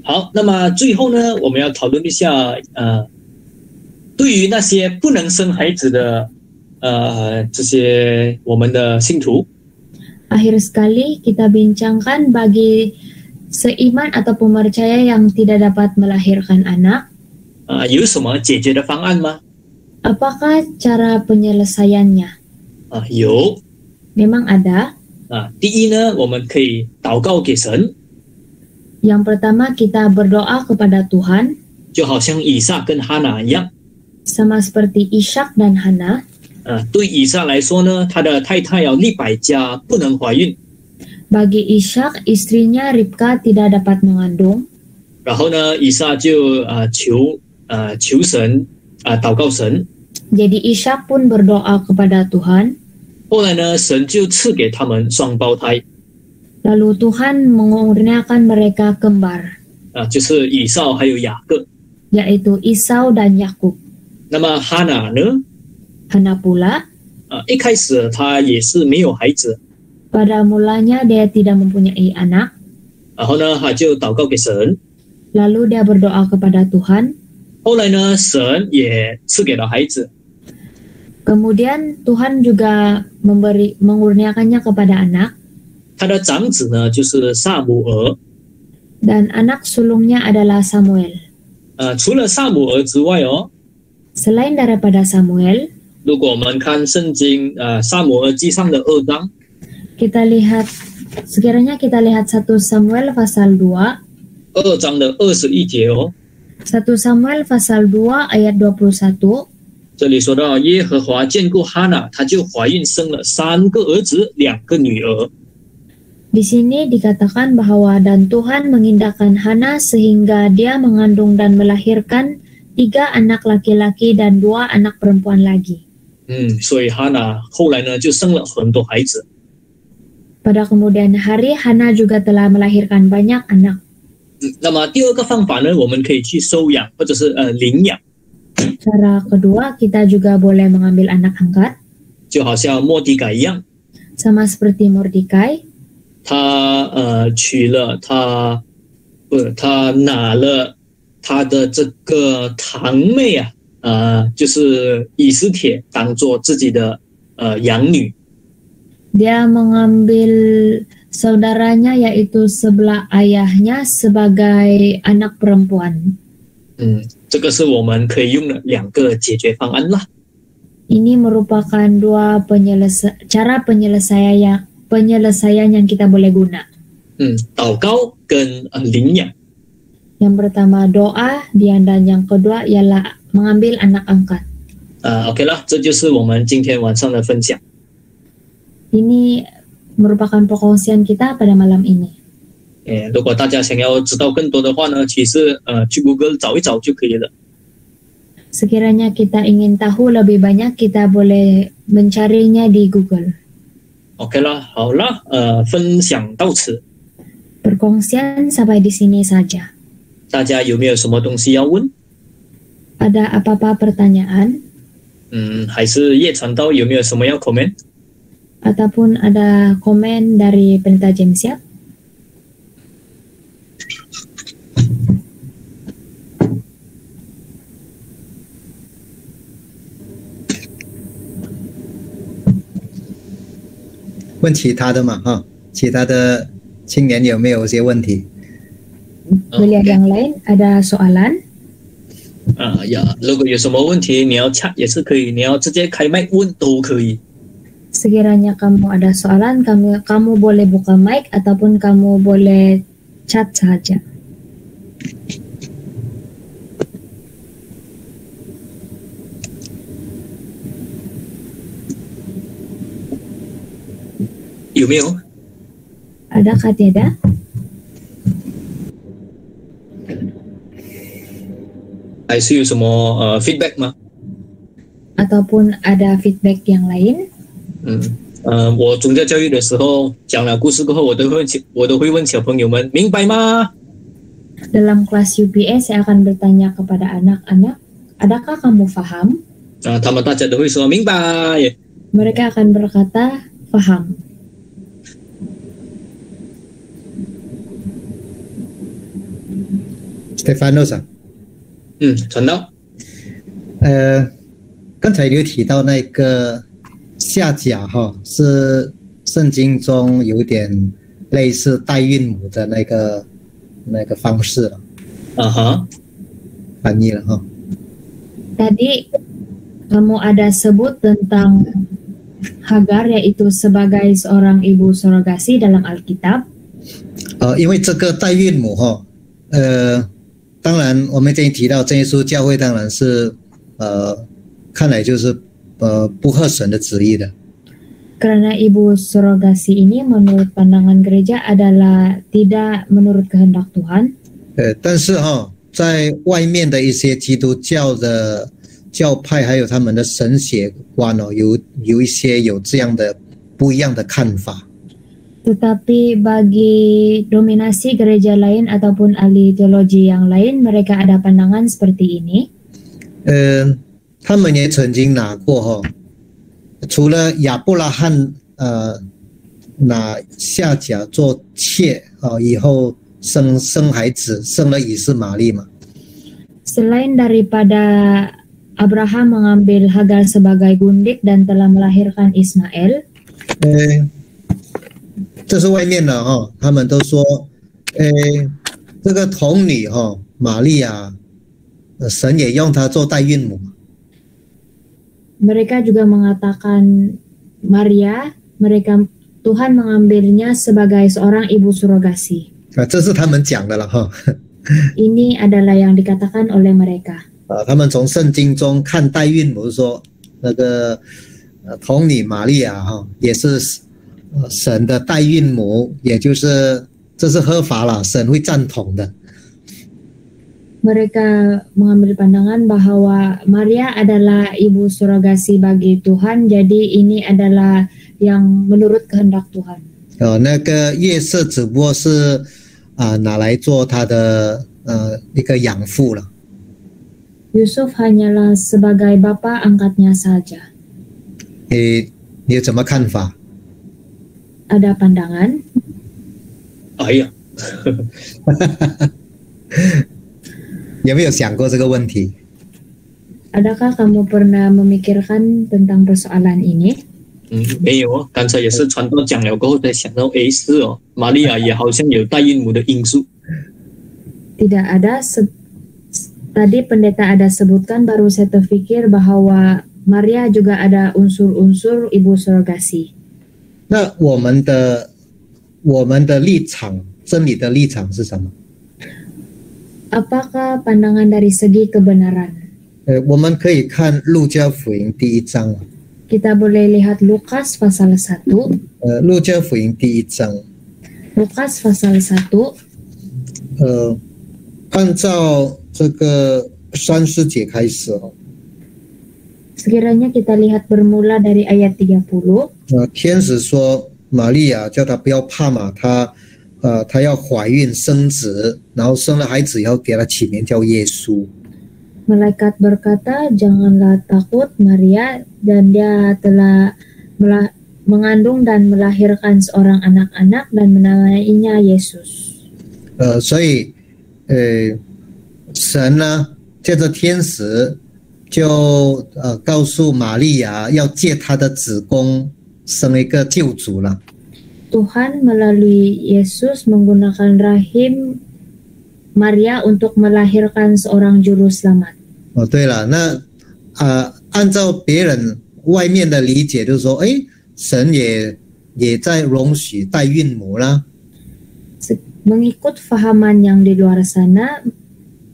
好，那么最后呢，我们要讨论一下对于那些不能生孩子的这些我们的信徒， Akhir sekali kita bincangkan bagi seiman atau pemercaya yang tidak dapat melahirkan anak, 有什么解决的方案吗？ apakah cara penyelesaiannya? 有。 Memang ada. 第一呢，我们可以祷告给神， Yang pertama kita berdoa kepada Tuhan, 就好像以撒跟哈拿一样。 sama seperti Ishak dan Hana. 对以撒来说呢，他的太太利百加不能怀孕， Bagi Ishak, istrinya Ribka tidak dapat mengandung. 然后呢，以撒就求神祷告神， Jadi Ishak pun berdoa kepada Tuhan. 后来呢，神就赐给他们双胞胎， Lalu Tuhan mengurniakan mereka kembar, 就是以扫还有雅各。 yaitu Isau dan Yakub. 那么哈拿呢？ Hana pula, 一开始他也是没有孩子， pada mulanya dia tidak mempunyai anak. 然后呢，他就祷告给神， Lalu dia berdoa kepada Tuhan. 后来呢，神也赐给了孩子。 Kemudian Tuhan juga mengurniakannya kepada anak. 他的长子呢，就是撒母耳。 Dan anak sulungnya adalah Samuel. 除了撒母耳之外Selain daripada Samuel, 如果我们看圣经撒母耳记上的2章， sekiranya kita lihat 1 Samuel pasal 2, 2章的21节1 Samuel pasal 2 ayat 21, 这里说到耶和华眷顾哈拿，她就怀孕生了3个儿子2个女儿。 di sini dikatakan bahwa dan Tuhan mengindahkan Hana sehingga dia mengandung dan melahirkan 3 anak laki-laki dan 2 anak perempuan lagi. 所以哈拿后来呢就生了很多孩子。 Pada kemudian hari, Hana juga telah melahirkan banyak anak. 那么第二个方法呢，我们可以去收养或者是领养， Cara kedua, kita juga boleh mengambil anak angkat, 就好像末底改一样， sama seperti Mordekai. 他拿了他的这个堂妹就是以斯帖当做自己的养女。 Dia mengambil saudaranya yaitu sebelah ayahnya sebagai anak perempuan. 这个是我们可以用的2个解决方案啦。 Ini merupakan 2 cara penyelesaian yang kita boleh guna. 祷告跟领养。 Yang pertama doa, dan yang kedua ialah mengambil anak angkat. OK 啦，这就是我们今天晚上的分享。 Ini merupakan perkongsian kita pada malam ini. 如果大家想要知道更多的话呢，其实去 Google 找一找就可以了。 Sekiranya kita ingin tahu lebih banyak, kita boleh mencarinya di Google. OK 啦，好啦，分享到此。 Perkongsian sampai di sini saja. 大家有没有什么东西要问？ Ada apa-apa pertanyaan? 还是叶传道有没有什么要 comment？ Ataupun ada komen dari Pendeta James ya?问其他的嘛哈，其他的青年有没有一些问题？ Melihat yang lain ada soalan? 如果有什么问题，你要chat也是可以，你要直接开麦问都可以。 Sekiranya kamu ada soalan, kamu boleh buka mic ataupun kamu boleh chat saja. Yumio? Adakah tiada?还是有什么feedback 吗？ Ataupun ada feedback yang lain? 我宗教教育的时候讲了故事过后，我都会问小朋友们，明白吗？ Dalam kelas UPS saya akan bertanya kepada anak-anak, adakah kamu faham? 他们大家都会说明白。 Mereka akan berkata faham. Stefanos 啊，传道。刚才有提到那个下甲哈，是圣经中有点类似代孕母的那个方式了。翻译了哈。 Tadi kamu ada sebut tentang Hagar yaitu sebagai seorang ibu surogasi dalam Alkitab. 因为这个代孕母哈，当然我们之前提到真耶稣教会当然是看来就是不合神的旨意的。 Karena ibu surogasi ini menurut pandangan gereja adalah tidak menurut kehendak Tuhan. 但是哈，在外面的一些基督教的教派还有他们的神学观哦，有一些有这样的不一样的看法。 Tetapi bagi dominasi gereja lain ataupun ahli teologi yang lain, mereka ada pandangan seperti ini. 他们也曾经拿过哈，除了亚伯拉罕拿夏甲做妾以后生孩子，生了以斯玛利嘛。 Selain daripada Abraham mengambil Hagar sebagai gundik dan telah melahirkan Ismail. 这是外面的哈，他们都说，这个童女哈，玛利亚，神也用她做代孕母。 Mereka juga mengatakan Maria, Tuhan mengambilnya sebagai seorang ibu surogasi. 这是他们讲的了哈。Ini adalah yang dikatakan oleh mereka. 他们从圣经中看代孕母说，那个童女玛利亚哈，也是神的代孕母，也就是这是合法了，神会赞同的。 Mereka mengambil pandangan bahwa Maria adalah ibu surogasi bagi Tuhan, jadi ini adalah yang menurut kehendak Tuhan. 那个约瑟只不过是拿来做他的一个养父了。 Yusuf hanyalah sebagai bapa angkatnya saja. 你有什么看法？ Ada pandangan? 哎呀，有没有想过这个问题？ Adakah kamu pernah memikirkan tentang persoalan ini? 没有哦，刚才也是传道讲了过后才想到，是哦，玛利亚也好像有代孕母的因素。 Tidak ada. Tadi pendeta ada sebutkan, baru saya terfikir bahwa Maria juga ada unsur-unsur ibu surogasi. 那我们的立场，真理的立场是什么？ Apakah pandangan dari segi kebenaran? 我们可以看路加福音第1章。 Kita boleh lihat Lukas pasal 1. 路加福音第1章。 Lukas pasal 1. 按照这个30节开始哦。 Sekiranya kita lihat bermula dari ayat 30. 天使说玛利亚叫她不要怕嘛，她要怀孕生子，然后生了孩子以后给她起名叫耶稣。 Malaikat berkata, janganlah takut Maria, dan dia telah mengandung dan melahirkan seorang anak-anak dan menamainya Yesus. 所以神呢借着天使就告诉玛利亚要借他的子宫生一个救主了。 Tuhan melalui Yesus menggunakan rahim Maria untuk melahirkan seorang juru selamat. 对了，那按照别人外面的理解，就是说，神也在容许代孕母啦。 Mengikut fahaman yang di luar sana,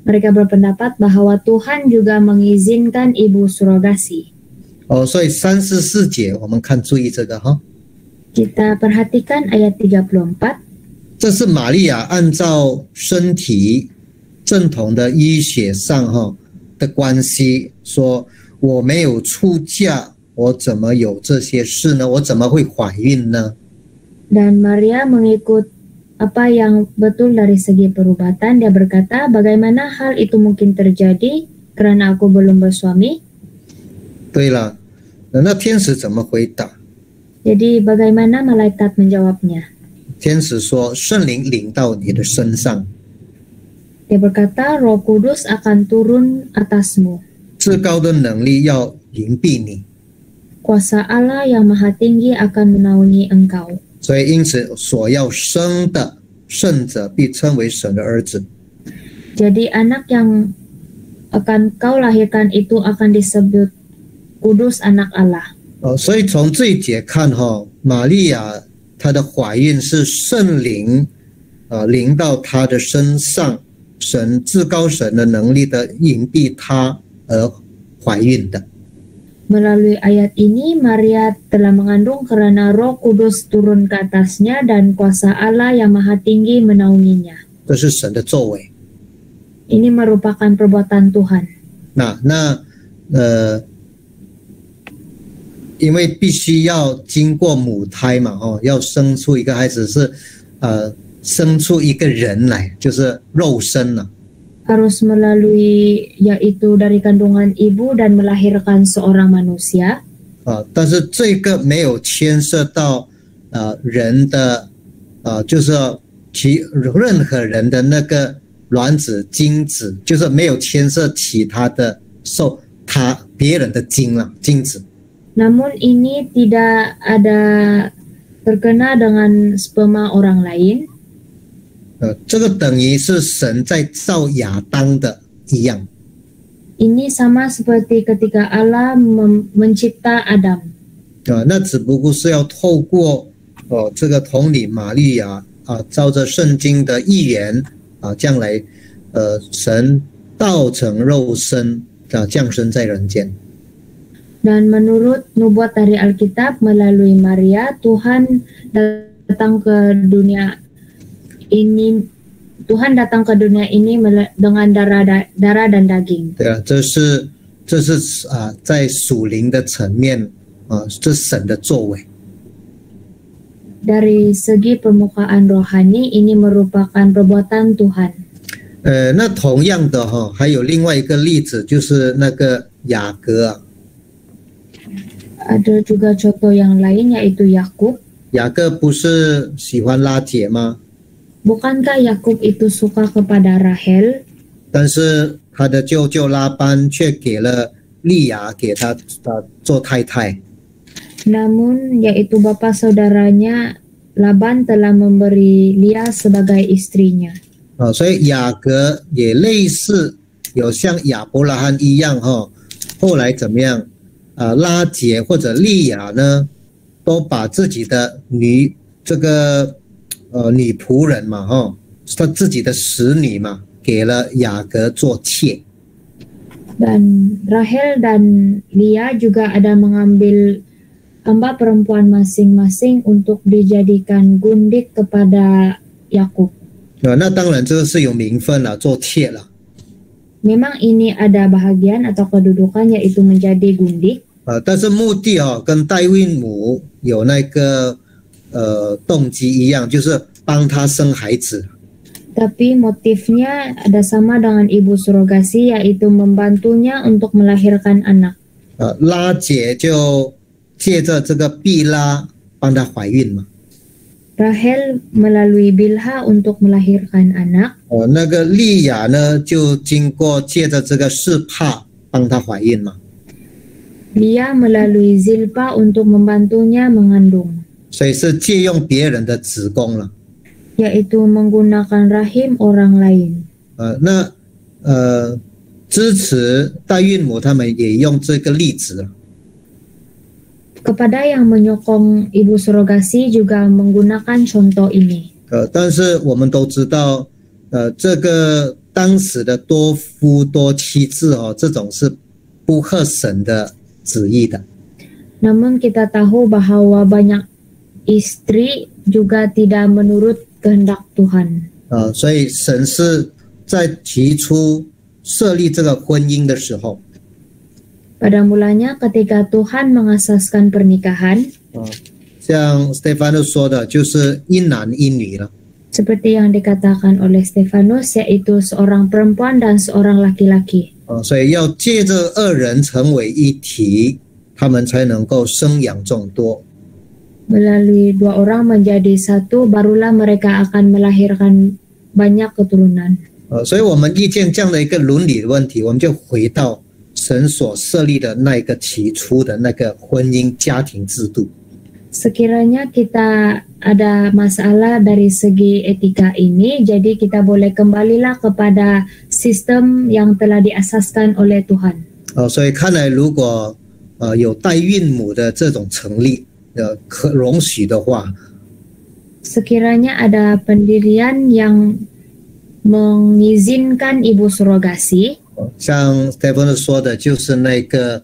mereka berpendapat bahwa Tuhan juga mengizinkan ibu surogasi. 所以34节我们看注意这个哈。 Kita perhatikan ayat 34. 这是玛利亚按照身体正统的医学上的关系，说我没有出嫁，我怎么有这些事呢？我怎么会怀孕呢？ Dan Maria mengikut apa yang betul dari segi perubatan. Dia berkata, bagaimana hal itu mungkin terjadi karena aku belum bersuami? 对了，那天使怎么回答？ Jadi bagaimana malaikat menjawabnya? 天使说：“圣灵领到你的身上， Dia berkata, Roh Kudus akan turun atasmu. 至高的能力要隐蔽你。 Kuasa Allah yang maha tinggi akan menaungi engkau. 所以因此所要生的圣者必称为神的儿子。 Jadi anak yang akan kau lahirkan itu akan disebut Kudus anak Allah. 所以从这一节看玛利亚她的怀孕是圣灵临到她的身上，神至高神的能力的隐蔽她而怀孕的。 Melalui ayat ini, Maria telah mengandung karena Roh Kudus turun ke atasnya dan kuasa Allah yang maha tinggi menaunginya. 这是神的作为。 Ini merupakan perbuatan Tuhan. 因为必须要经过母胎嘛，要生出一个孩子是生出一个人来，就是肉身了。 Harus melalui yaitu dari kandungan ibu dan melahirkan seorang manusia. 但是这个没有牵涉到人的就是其任何人的那个卵子精子，就是没有牵涉其他的别人的精子。 Namun ini tidak ada terkena dengan sperma orang lain. 这个等于是神在造亚当的一样。 Ini sama seperti ketika Allah mencipta Adam. 那只不过是要透过这个同理玛利亚照着圣经的预言将来神道成肉身降生在人间。 Dan menurut nubuat dari Alkitab melalui Maria, Tuhan datang ke dunia ini. Tuhan datang ke dunia ini dengan darah dan daging. 对啊，这是在属灵的层面这是神的作为。 Dari segi permukaan rohani, ini merupakan perbuatan Tuhan. 那同样的还有另外一个例子，就是那个雅各Ada juga contoh yang lain yaitu Yakub. 雅各不是喜欢拉结吗？ Bukankah Yakub itu suka kepada Rahel? 但是他的舅舅拉班却给了利亚给他做太太。 Namun yaitu bapak saudaranya Laban telah memberi Lia sebagai istrinya. 所以雅各也类似有像亚伯拉罕一样后来怎么样拉结或者利亚呢，都把自己的女仆人嘛他自己的使女嘛给了雅各做妾。 Dan Rahel dan Lia juga ada mengambil hamba perempuan masing-masing untuk dijadikan gundik kepada Yakub. 那当然这个是有名分了，做妾了。 Memang ini ada bahagian atau kedudukan yaitu menjadi gundik. 但是目的跟代孕母有那个动机一样，就是帮她生孩子。 Tapi motifnya ada sama dengan ibu surogasi yaitu membantunya untuk melahirkan anak. 拉结就借着这个毕拉帮她怀孕嘛。 Rahel melalui Bilha untuk melahirkan anak. 那个利亚呢，就经过借着这个示帕帮她怀孕嘛。 Dia melalui Zilpa untuk membantunya mengandung, 所以是借用别人的子宫了。 yaitu menggunakan rahim orang lain. 那支持代孕母他们也用这个例子了。 Kepada yang menyokong ibu surogasi juga menggunakan contoh ini. 但是我们都知道，这个当时的多夫多妻制这种是不合神的旨意的。 Namun kita tahu bahwa banyak istri juga tidak menurut kehendak Tuhan. 所以神是在提出设立这个婚姻的时候， Pada mulanya ketika Tuhan mengasaskan pernikahan, 像 Stefanus 说的，就是一男一女了。 seperti yang dikatakan oleh Stefanus, yaitu seorang perempuan dan seorang laki-laki. 所以要借着二人成为一体，他们才能够生养众多。 Melalui dua orang menjadi satu, barulah mereka akan melahirkan banyak keturunan. 所以我们遇见这样的一个伦理的问题，我们就回到神所设立的那一个起初的那个婚姻家庭制度。 Sekiranya kita ada masalah dari segi etika ini, jadi kita boleh kembalilah kepada sistem yang telah diasaskan oleh Tuhan. 所以看来如果有代孕母的这种成立可容许的话， Sekiranya ada pendirian yang mengizinkan ibu surogasi, 像 Stephen 说的，就是那个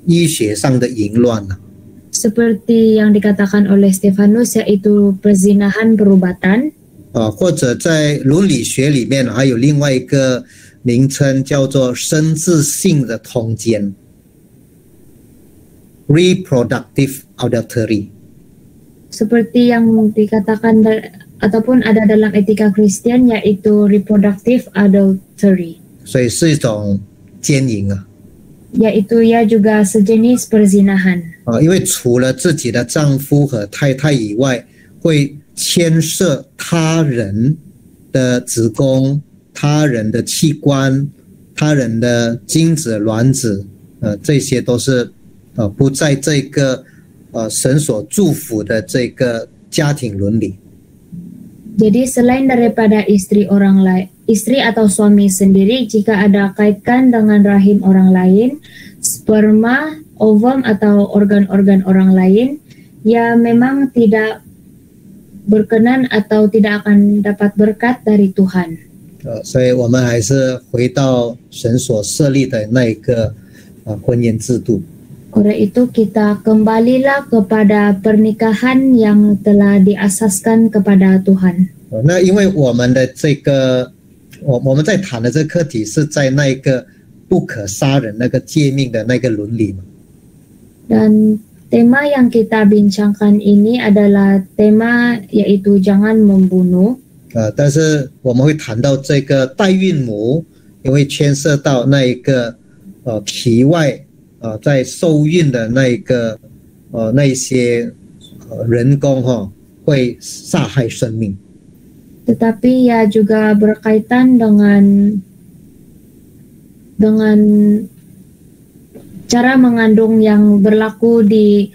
医学上的淫乱了。 seperti yang dikatakan oleh Stefanus, yaitu perzinahan perubatan. 或者在伦理学里面还有另外一个名称叫做生殖性的通奸 （reproductive adultery）。 Seperti yang dikatakan ataupun ada dalam etika Kristen, yaitu reproductive adultery. 所以是一种奸淫啊。 Yaitu ia juga sejenis perzinahan. 因为除了自己的丈夫和太太以外，会牵涉他人的子宫、他人的器官、他人的精子、卵子，这些都是不在这个神所祝福的这个家庭伦理。 Jadi selain daripada istri orang lain, istri atau suami sendiri, jika ada kaitkan dengan rahim orang lain, sperma, ovum atau organ-organ orang lain, ya memang tidak berkenan atau tidak akan dapat berkat dari Tuhan. 所以我们还是回到神所设立的那一个婚姻制度。 Oleh itu kita kembalilah kepada pernikahan yang telah diasaskan kepada Tuhan. 那因为我们的这个我们在谈的这个课题是在那一个不可杀人那个诫命的那个伦理嘛。 Dan tema yang kita bincangkan ini adalah tema yaitu jangan membunuh. 但是我们会谈到这个代孕母，因为牵涉到那一个体外在受孕的那一个那一些人工会杀害生命。 Tetapi ya juga berkaitan dengan cara mengandung yang berlaku di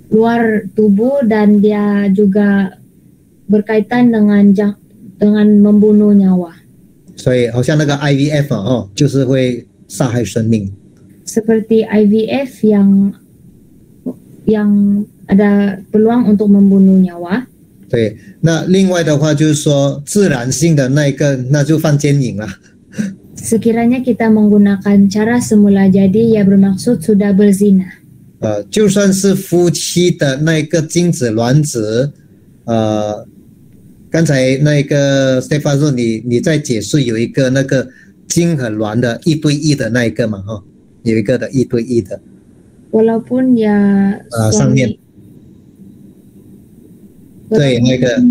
luar tubuh, dan dia juga berkaitan dengan membunuh nyawa. 所以好像那个 IVF 就是会杀害生命。 Seperti IVF yang ada peluang untuk membunuh nyawa. 对，那另外的话就是说自然性的那一个，那就犯奸淫了。 Sekiranya kita menggunakan cara semula jadi, ya bermaksud sudah berzina. 就算是夫妻的那个精子卵子，刚才那个 Stefan 说你在解释有一个那个精和卵的一对一的那一个嘛有一个的一对一的。 Walaupun ya 上面。 对，那个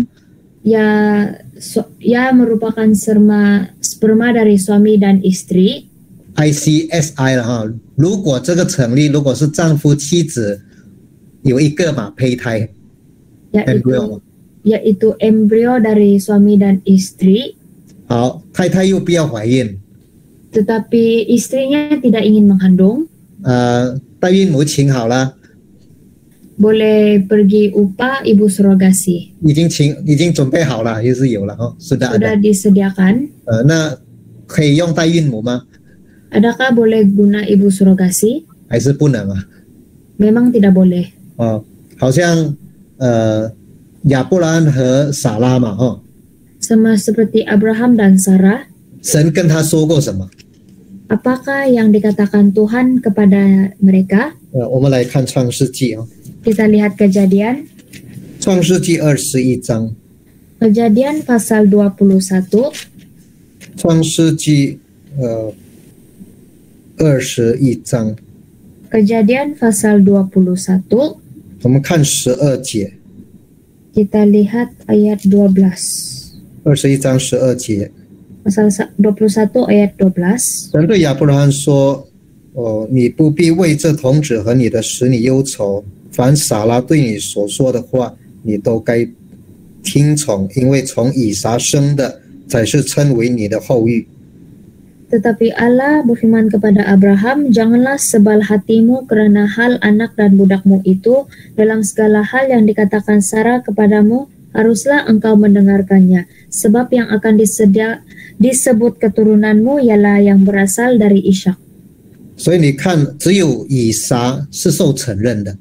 ya merupakan sperma dari suami dan istri. ICSI 了如果这个成立，如果是丈夫妻子有一个嘛胚胎 embryo， yaitu embrio dari suami dan istri. 好，太太又不要怀孕， Tetapi istrinya tidak ingin mengandung, 代孕母请好了， boleh pergi upah ibu surogasi. 已经准备好了，就是有了哦，是的， Sudah disediakan. 那可以用代孕母吗？ Adakah boleh guna ibu surogasi? 还是不能啊？ Memang tidak boleh. 哦，好像亚伯拉罕和撒拉嘛，哦， Sama seperti Abraham dan Sarah, 神跟他说过什么？ apakah yang dikatakan Tuhan kepada mereka? 我们来看创世纪哦， Kita lihat Kejadian. 创世纪21章， Kejadian pasal 21. 创世纪21章， Kejadian pasal 21. 我们看12节， Kita lihat ayat 12. 21章12节， Pasal 21 ayat 12. 神对亚伯拉罕说：“你不必为这童子和你的使女忧愁，凡撒拉对你所说的话，你都该听从，因为从以撒生的才是称为你的后裔。” Tetapi Allah berfirman kepada Abraham, janganlah sebal hatimu kerana hal anak dan budakmu itu. Dalam segala hal yang dikatakan Sarah kepadamu, haruslah engkau mendengarkannya. Sebab yang akan disebut keturunanmu ialah yang berasal dari Ishak. 所以你看，只有以撒是受承认的，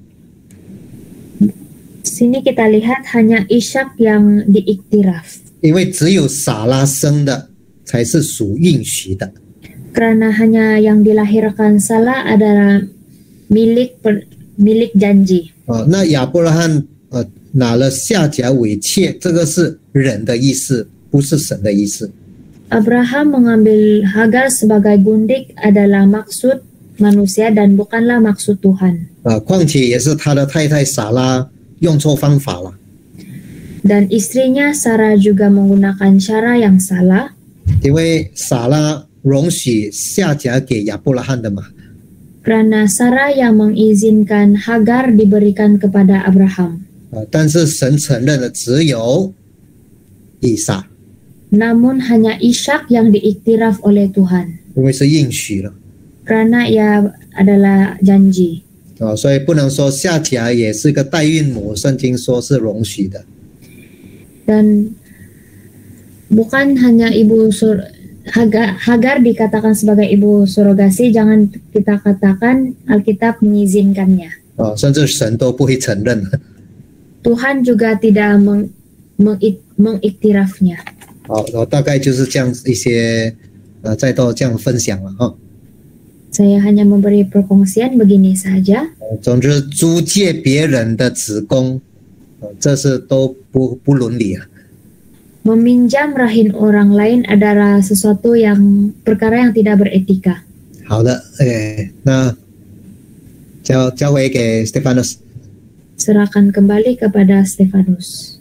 Sini kita lihat hanya Ishak yang diiktiraf. 因为只有撒拉生的才是属应许的。 Karena hanya yang dilahirkan Salah adalah milik janji. 那亚伯拉罕拿了夏甲为妾，这个是人的意思，不是神的意思。 Abraham mengambil Hagar sebagai gundik adalah maksud manusia dan bukanlah maksud Tuhan. 况且也是他的太太撒拉用错方法了， Dan istrinya Sarah juga menggunakan cara yang salah. 因为撒拉容许夏甲给亚伯拉罕的嘛， Karena Sarah yang mengizinkan Hagar diberikan kepada Abraham. 但是神承认的只有以撒， Namun hanya Ishak yang diiktiraf oleh Tuhan. 因为是应许了。 Karena ia adalah janji. 所以不能说夏甲也是个代孕母，圣经说是容许的。 Dan bukan hanya Hagar dikatakan sebagai ibu surogasi, jangan kita katakan Alkitab mengizinkannya. 甚至神都不会承认。 Tuhan juga tidak mengiktirafnya. 好，大概就是这样一些再到这样分享了哈。 Saya hanya memberi perkongsian begini saja. 总之，租借别人的子宫，这是都不伦理啊。 Meminjam rahim orang lain adalah sesuatu yang perkara yang tidak beretika. 好的，那交回给 Stefanus。 Serahkan kembali kepada Stefanus.